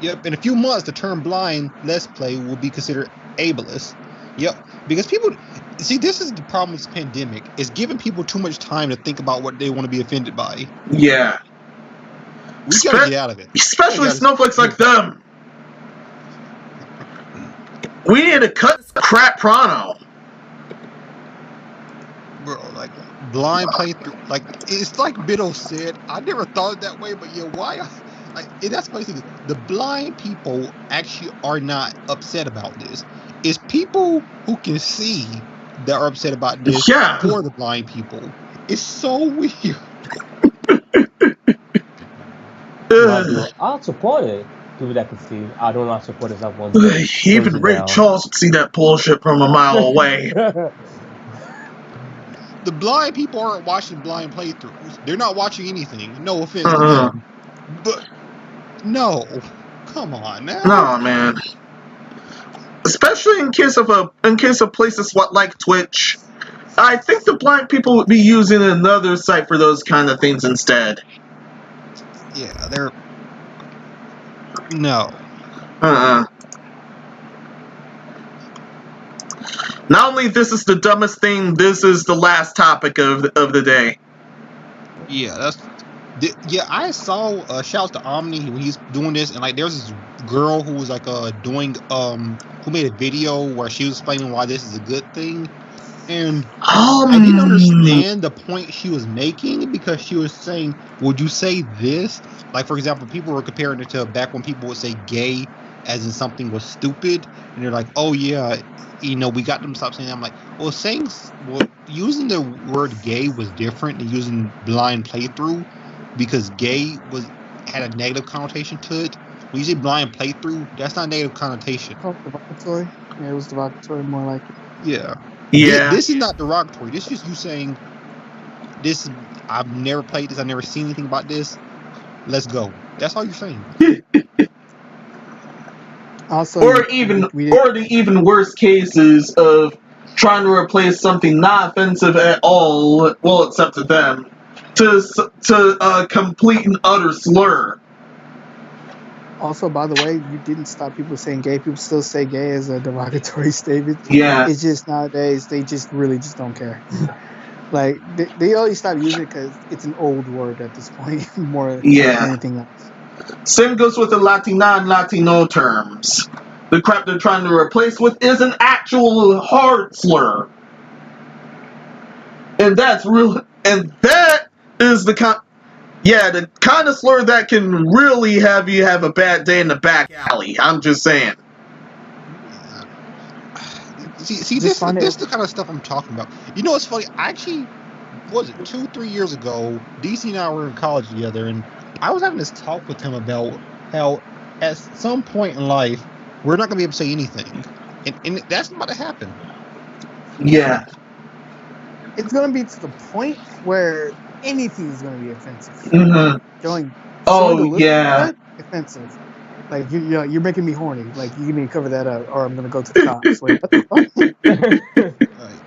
Yep, in a few months, the term blind let's play will be considered ableist. Yep, because people see this is the problem with this pandemic. It's giving people too much time to think about what they want to be offended by. Yeah. We gotta get out of it. Especially snowflakes like them. We need to cut this crap pronto. Bro, like blind playthrough, like it's like Meno said. I never thought it that way, but yeah, why? Like that's basically the blind people actually are not upset about this. It's people who can see that are upset about this for the blind people. It's so weird. I'll support it. People that can see. I do not support it. Even Ray Charles would see that bullshit from a mile away. The blind people aren't watching blind playthroughs. They're not watching anything. No offense to them. But no. Come on now. No, man. Especially in case of places like Twitch. I think the blind people would be using another site for those kind of things instead. Yeah, they're no. Not only this is the dumbest thing, this is the last topic of the day. Yeah, I saw shouts to Omni when he's doing this, and like there's this girl who was like doing who made a video where she was explaining why this is a good thing, and I didn't understand the point she was making because she was saying, would you say this? Like, for example, people were comparing it to back when people would say gay as in something was stupid, and they're like, oh yeah, we got them to stop saying that. I'm like, well, using the word gay was different than using blind playthrough, because gay had a negative connotation to it. When you say blind playthrough, that's not a negative connotation. Oh, derogatory? Yeah, it was derogatory, more like it. Yeah. This is not derogatory. This is just you saying, this, I've never played this, I've never seen anything about this. Let's go. That's all you're saying. Also, or the even worse cases of trying to replace something not offensive at all, well, except to them, to a complete and utter slur. Also, by the way, you didn't stop people saying gay. People still say gay as a derogatory statement. Yeah. It's just nowadays, they just really just don't care. Like, they only stop using it because it's an old word at this point, more than anything else. Same goes with the Latina and Latino terms. The crap they're trying to replace with is an actual hard slur. And that's real. And that is the kind of slur that can really have you have a bad day in the back alley. I'm just saying. See, this is the kind of stuff I'm talking about. You know what's funny? I actually, 2-3 years ago, DC and I were in college together, and I was having this talk with him about how at some point in life, we're not going to be able to say anything. And that's about to happen. Yeah. It's going to be to the point where anything is going to be offensive. Mm-hmm. Showing offensive. Like, you're making me horny. Like, you need to cover that up, or I'm going to go to the cops. Like, what the fuck?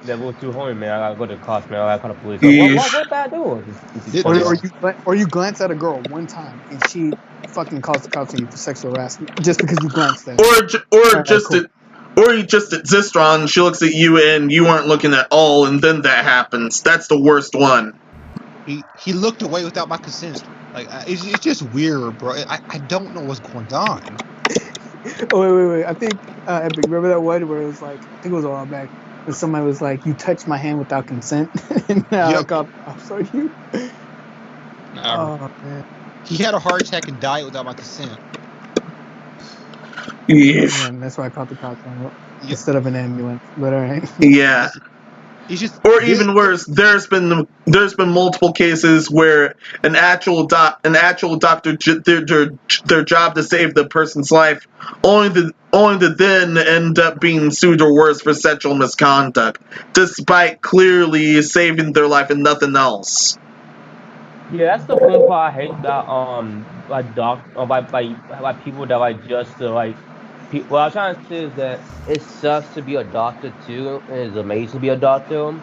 That was too horny, man. I got to go to the cops, man. I got to call the police. What did I do? Or you glance at a girl one time, and she fucking calls the cops on you for sexual harassment just because you glanced at her. Or you just exist wrong, she looks at you and you aren't looking at all, and then that happens. That's the worst one. He looked away without my consent. Like, it's just weird, bro. I don't know what's going on. Oh, wait. I think, Epic, remember that one where it was like, I think it was a while back, where somebody was like, you touched my hand without consent, and now I called the cops on you. Oh, man. He had a heart attack and died without my consent. Yes. And that's why I called the cops on instead of an ambulance. But all right. Yeah. Even worse, there's been multiple cases where an actual doctor did their job to save the person's life, only to then end up being sued or worse for sexual misconduct, despite clearly saving their life and nothing else. Yeah, that's the one part I hate about by people that like just to like what I'm trying to say is that it sucks to be a doctor too, and it's amazing to be a doctor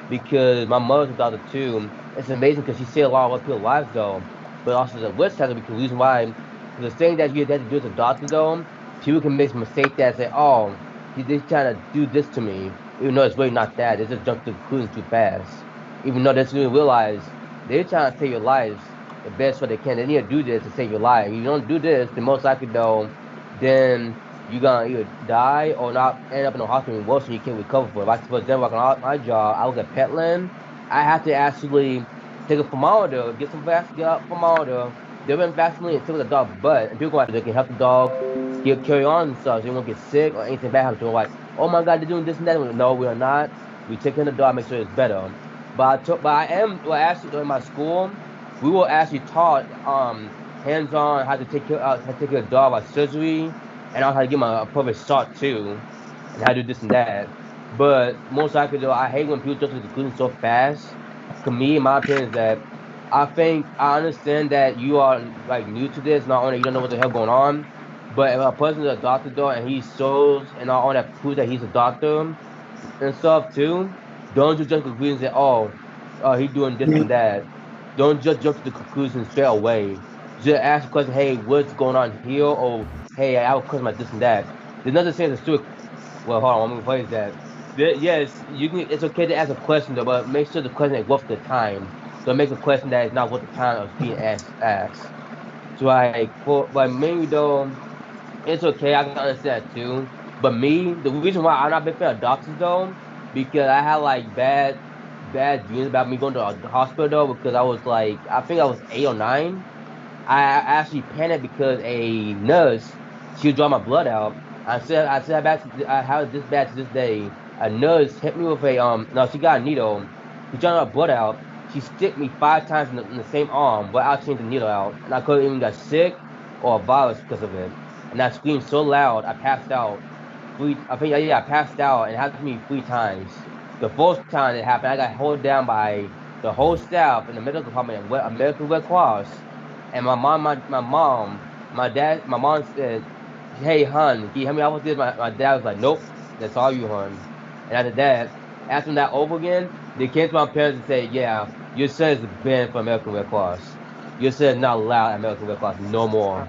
because my mother's a doctor too. It's amazing because she saved a lot of other people's lives though, but also the worst side because the reason why the thing that you have to do as a doctor though, people can make mistakes that say, oh, he's trying to do this to me, even though it's really not that. They just jump to conclusions too fast, even though they didn't realize. They're trying to save your lives the best way they can. They need to do this to save your life. If you don't do this, then most likely though, then you're gonna either die or not end up in the hospital worse and you can't recover for it. Like for example, like on my job, I was at Petland. I had to actually take a thermometer, get a thermometer, dip in Vaseline and stick with the dog's butt, and people go out they can help the dog get carry on and stuff. So they won't get sick or anything bad happen to them. Like, oh my god, they're doing this and that. No, we are not. We take care of the dog, make sure it's better. But I am well actually in my school, we were actually taught hands on how to take care of a dog like surgery and also how to give him a perfect shot too and how to do this and that. But most likely though, I hate when people jump to the conclusion so fast. To me, in my opinion, is that I think I understand that you are like new to this, not only you don't know what the hell going on, but if a person's a doctor though and he shows and not only that proves that he's a doctor and stuff too. Don't just jump to conclusions and he doing this and that. Don't just jump to the conclusion straight away. Just ask the question, hey, what's going on here? Or hey, I have a question about this and that. There's nothing saying to do. Well, hold on, let me phrase that. Yes, you can. It's okay to ask a question though, but make sure the question is worth the time. Don't make a question that is not worth the time of being asked. So like mainly though, it's okay. I can understand that too. But me, the reason why I'm not a big fan of doctors though, because I had like bad dreams about me going to a hospital though, because I was like, I think I was 8 or 9. I actually panicked because a nurse, she would draw my blood out. I have this bad to this day. A nurse hit me with no, she got a needle. She drew my blood out. She stick me 5 times in the same arm without changing the needle out, and I couldn't even get sick or a virus because of it. And I screamed so loud, I passed out. I passed out, and it happened to me 3 times. The first time it happened, I got held down by the whole staff in the medical department at American Red Cross. And my mom said, "Hey, hon, can you help me out with this?" My dad was like, "Nope, that's all you, hon." And after that over again, they came to my parents and said, "Yeah, your son is banned from American Red Cross. Your son is not allowed at American Red Cross no more."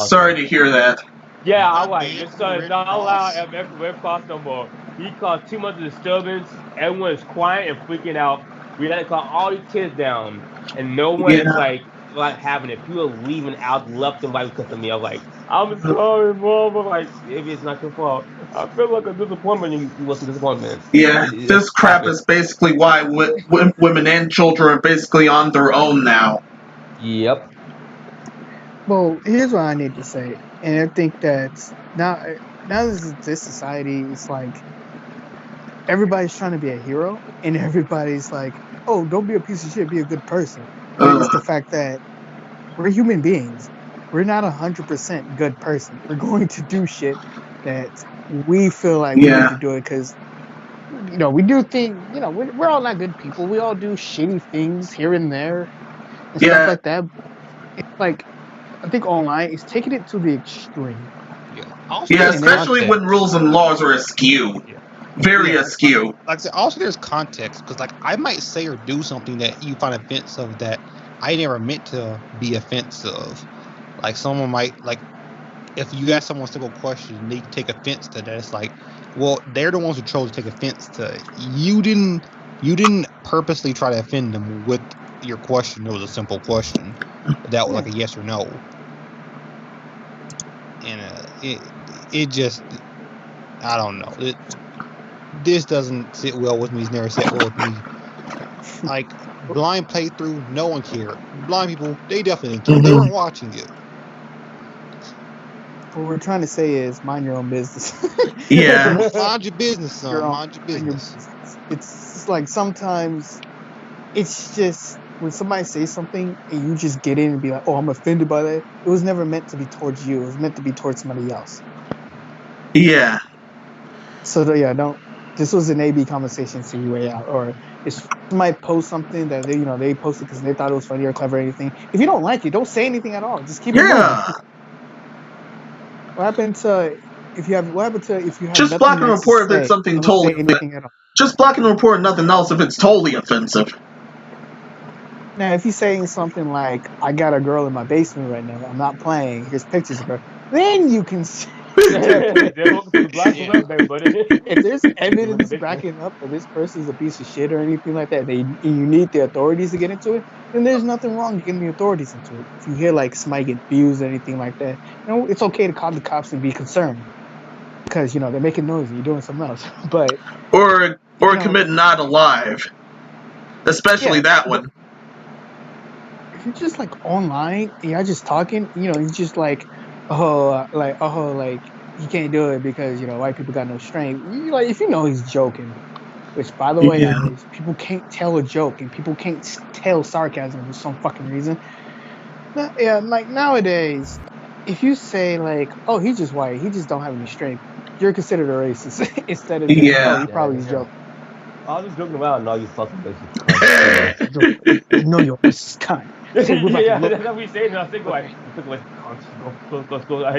Sorry to hear that. Yeah, Not I'm like, banned your from son is Red not allowed Cross. at American Red Cross no more. He caused too much disturbance. Everyone is quiet and freaking out. We had to call all these kids down, and no one is Yeah. like having it. People are leaving out left and right because of me. I'm like, I'm sorry, mom. But like, maybe it's not your fault. I feel like a disappointment. You wasn't disappointment. Yeah, It this crap happened. is basically why women and children are basically on their own now. Yep. Well, here's what I need to say, and I think that now this society is like everybody's trying to be a hero, and everybody's like, "Oh, don't be a piece of shit, be a good person." But it's the fact that we're human beings. We're not 100% good person. We're going to do shit that we feel like we need Yeah. to do it because we do things. We're all not good people. We all do shitty things here and there and stuff Yeah. like that. It's like I think online is taking it to the extreme. Yeah. Also, Yeah, there's And then especially when context. rules and laws are askew. Yeah. Very yeah, askew. Like I said, also there's context because like I might say or do something that you find offensive that I never meant to be offensive. Like someone might like if you ask someone a simple question and they take offense to that, it's like, well, they're the ones who chose to take offense to it. You didn't purposely try to offend them with your question. It was a simple question that was like a yes or no, and it just I don't know. This doesn't sit well with me. It's never sat well with me. Like blind playthrough, no one cared. Blind people, they definitely didn't care. They weren't watching it. what we're trying to say is mind your own business. Yeah. Mind your business, son. Mind your business. It's just like sometimes it's just when somebody says something and you just get in and be like, "Oh, I'm offended by that." It was never meant to be towards you. It was meant to be towards somebody else. Yeah. So yeah, don't. this was an A/B conversation, see your way out. Or if somebody post something that they posted because they thought it was funny or clever or anything. If you don't like it, don't say anything at all. Just keep it moving. What happened to if you have just nothing block and nice report to if it's say, something don't totally say anything at all. just block and report nothing else if it's totally offensive. Now, if you're saying something like, I got a girl in my basement right now, I'm not playing, here's pictures of her, then you can say, if there's evidence backing up that this person's a piece of shit or anything like that, you need the authorities to get into it, then there's nothing wrong with getting the authorities into it. If you hear like somebody get abused or anything like that, it's okay to call the cops and be concerned. Because, they're making noise and you're doing something else. But Or commit not alive. Especially that one. If you're just like online and you're just talking, you're just like he can't do it because white people got no strength. If he's joking, which by the way nowadays people can't tell a joke and people can't tell sarcasm for some fucking reason. Like nowadays, if you say like, oh, he's just white, he just don't have any strength, you're considered a racist instead of he probably joking. I was just joking around. No, you fucking racist. No, you're racist cunt. Yeah, that's what we say. And I think like,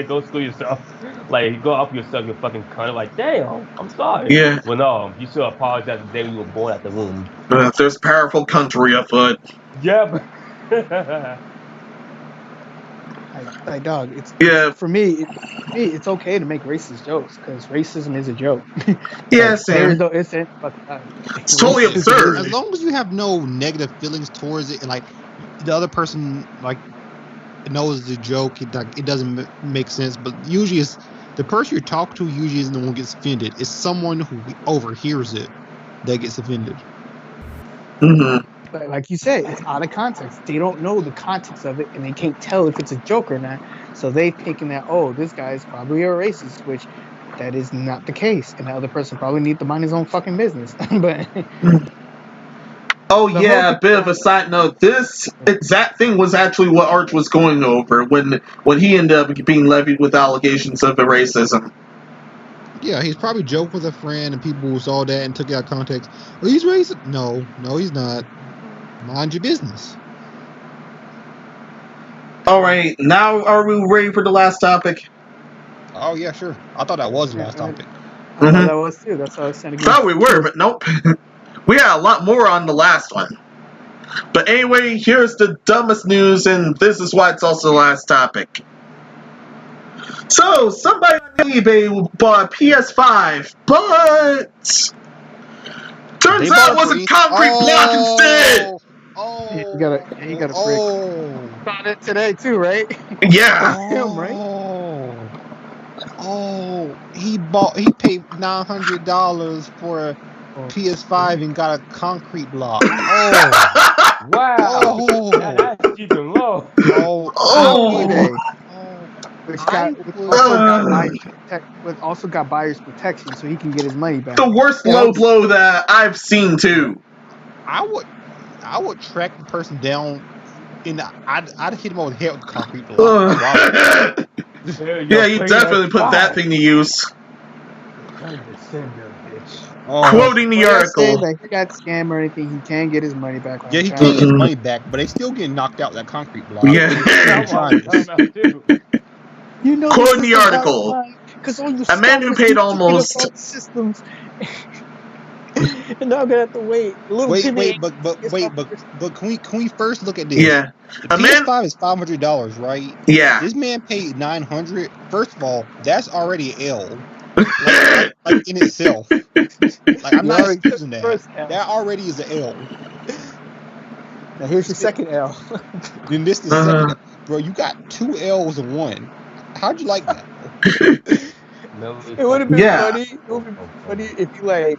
go screw yourself. Like, go up yourself, you fucking cunt. Like, damn, I'm sorry. Yeah. Well, no, you should apologize the day you were born at the womb. There's powerful country afoot. Yeah. Like dog, for me, it's okay to make racist jokes because racism is a joke. Yeah, same. It's totally absurd. As long as you have no negative feelings towards it, and like the other person like knows the joke, it doesn't make sense. But usually, it's the person you talk to usually isn't the one who gets offended. It's someone who overhears it that gets offended. Mm-hmm. But like you said, it's out of context. They don't know the context of it, and they can't tell if it's a joke or not. So they've taken that, oh, this guy's probably a racist, which that is not the case. And the other person probably needs to mind his own fucking business. But a bit of a side note. This exact thing was actually what Arch was going over when he ended up being levied with allegations of racism. Yeah, he's probably joked with a friend, and people saw that and took it out of context. Oh, he's racist? No, he's not. Mind your business. All right, now are we ready for the last topic? Oh yeah, sure. I thought that was the last topic. I thought that was too. That's what I was saying. Thought we were, but nope. We had a lot more on the last one. But anyway, here's the dumbest news, and this is why it's also the last topic. So, somebody on eBay bought a PS5, but turns out it was a concrete block instead. Oh, he got a brick. Found it today too, right? Yeah. He paid $900 for a PS5 and got a concrete block. Oh, wow. Oh, that's even low. Which also got buyer's protection, so he can get his money back. The worst low blow that I've seen too. I would track the person down, and I'd hit him over the head with a concrete block. Yeah, you definitely put that thing to use. Quoting the article. That he got scammed or anything, he can get his money back. Yeah, he can get his money back, but they still getting knocked out with that concrete block. Yeah. Quoting the article. A man who paid almost systems. And now I'm gonna have to wait. But can we first look at this? Yeah. The PS5 is $500, right? Yeah. This man paid $900. First of all, that's already an L. like in itself. Like I'm not excusing that. That already is an L. Now here's your second L. Then this is the second. Bro, you got 2 L's in one. How'd you like that? It would have been funny. It would have been funny if you like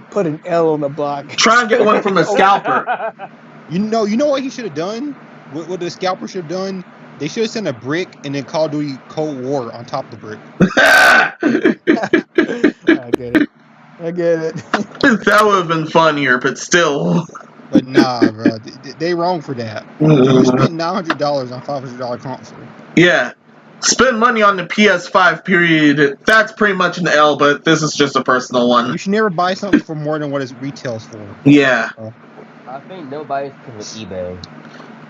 put an L on the block. Try and get one from a scalper. You know what he should have done? What the scalper should have done? They should have sent a brick and then Call of Duty Cold War on top of the brick. I get it. That would have been funnier, but still. But nah, bro. They wrong for that. You spent $900 on $500 console. Yeah. Spend money on the PS5 period. That's pretty much an L, but this is just a personal You one. should never buy something for more than what it retails for. Yeah. I think nobody's to eBay.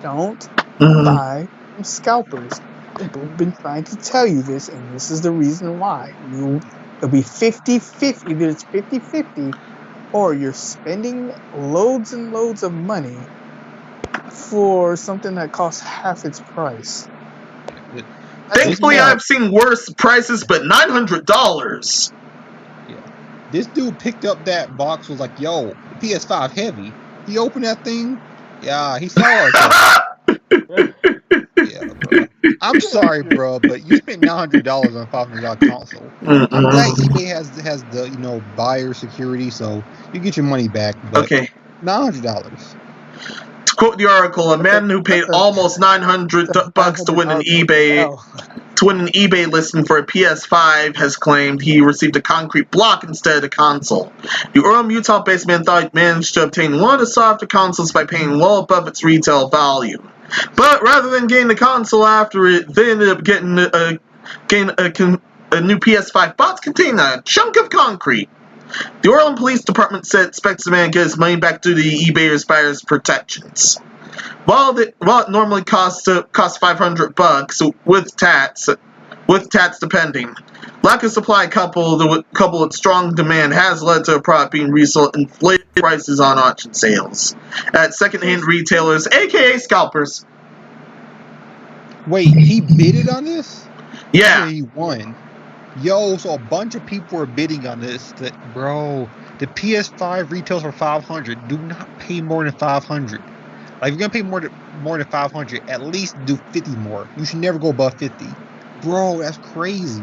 Don't Mhm. buy from scalpers. People have been trying to tell you this, and this is the reason why. It'll be 50-50. Either it's 50-50, or you're spending loads and loads of money for something that costs half its price. Thankfully, I've seen worse prices, but $900. This dude picked up that box, was like, yo, PS5 heavy. He opened that thing. Yeah, he saw it. Yeah, bro. I'm sorry, bro, but you spent $900 on a $500 console. I'm glad eBay has the buyer security, so you get your money back. But Okay. $900. To quote the article, a man who paid almost $900 to win an eBay listing for a PS5 has claimed he received a concrete block instead of a console. The Orem, Utah-based man thought he managed to obtain one of the softer consoles by paying well above its retail value. But rather than getting the console after it, they ended up getting a new PS5 box containing a chunk of concrete. The Orland Police Department said expects the man to get his money back due to the eBayer's buyer's protections. While it normally costs $500 with tax depending, lack of supply coupled with strong demand has led to a product being resold inflated prices on auction sales at secondhand retailers, aka scalpers. Wait, he bidded on this? Yeah. He won. Yo, so a bunch of people were bidding on this. Bro, the PS5 retails for $500. Do not pay more than $500. Like, if you're gonna pay more than $500, at least do 50 more. You should never go above 50. Bro, that's crazy.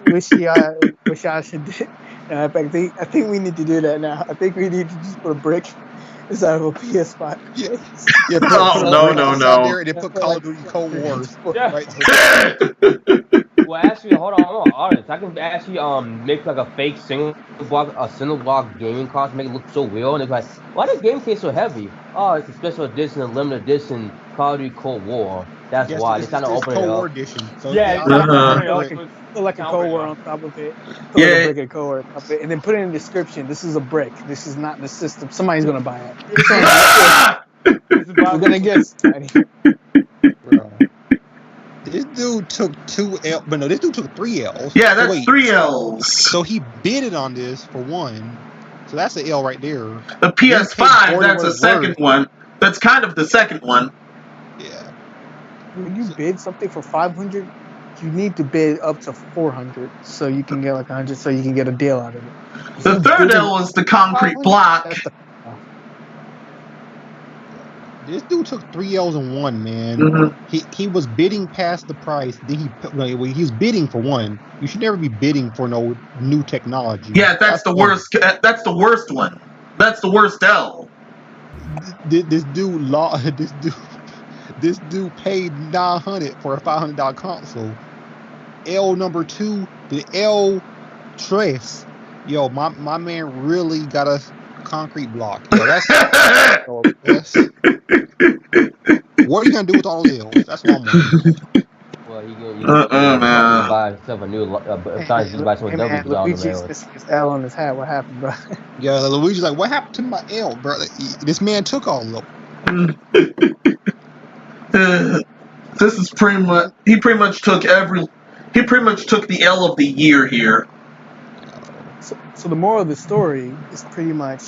Wish y'all should do. I think we need to do that now. I think we need to just put a brick inside of a PS5. Yeah, no. There and then put Call of Duty Cold Wars. Yeah. Right. Well, actually, hold on, I'm an artist. I can actually make like a fake single block gaming console, make it look so real, and it's like, why does game case so heavy? Oh, it's a special edition, a limited edition Call of Duty Cold War. That's why they're trying to open it up. Cold War edition. So Yeah, put like a Cold War on top of it. Put like a brick of Cold War on top of it, and then put in the description. This is a brick. This is not the system. Somebody's gonna buy it. We're gonna get somebody. Bro. This dude took 2 L, but no, this dude took 3 L's. Yeah, that's 3 L's. So he bidded on this for 1. So that's an L right there. The PS5, that's a second one. That's kind of the second one. Yeah. When you bid something for $500, you need to bid up to $400 so you can get like $100, so you can get a deal out of it. The third L is the concrete block. This dude took 3 L's in 1, man. He was bidding past the price. Then he was bidding for 1. You should never be bidding for no new technology. Yeah, that's the worst. That's the worst one. That's the worst L. This dude paid $900 for a $500 console. L number 2, the L Tres. Yo, my man really got a concrete block. Yo, that's what are you gonna do with all those L's? That's what I'm wondering. Well, you gonna buy yourself a new buy some man, Luigi's missing his L on his hat. What happened, bro? Yeah, Luigi's like, what happened to my L, bro? This man took all of them. This is pretty much. He pretty much took the L of the year here. So the moral of the story is pretty much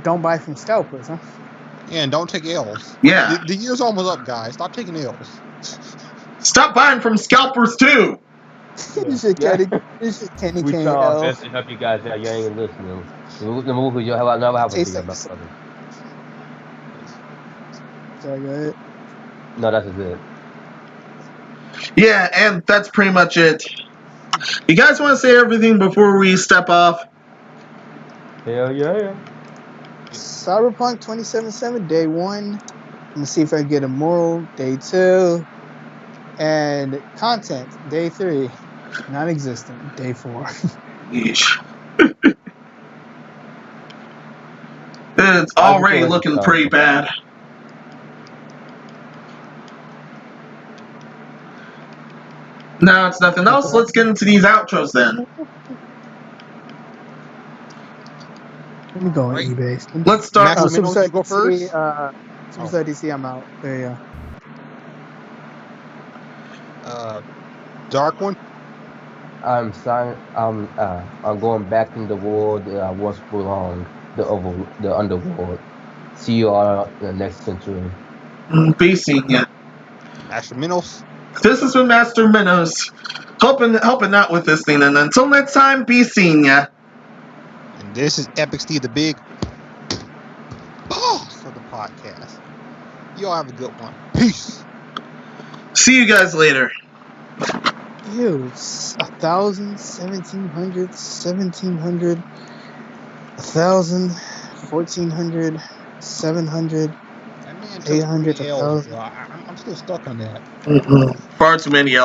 don't buy from scalpers, huh? Yeah, and don't take L's. Yeah. The year's almost up, guys. Stop taking L's. Stop buying from scalpers too. This shit candy we try our best to help you guys out. You ain't listening. The movie you have never happened to you about something. Sorry, go ahead. No, that's it. Yeah, and that's pretty much it. You guys want to say everything before we step off? Hell yeah. Cyberpunk 2077, day 1. I'm gonna see if I can get a moral, day 2. And content, day 3. Non-existent, day 4. Yeesh. It's already looking pretty bad. No, it's nothing else. Let's get into these outros then. Let me go on Right. eBay. Let's start Master with Meno, you go first. Superstar DC, I'm out. There you go. Dark one. I'm going back in the world that I once belonged, the underworld. See you all in the next century. Be Senior. Master Minos. This has been Master Minos, helping out with this thing. And until next time, be Senior. And this is Epic Steve, the big boss of the podcast. You all have a good one. Peace. See you guys later. Ew, it's 1,000, 1,700, 1,700, 1,000, 1,400, 700, That man took 800, 3 L's, 1,000. bro. I'm still stuck on that. Far too many L's.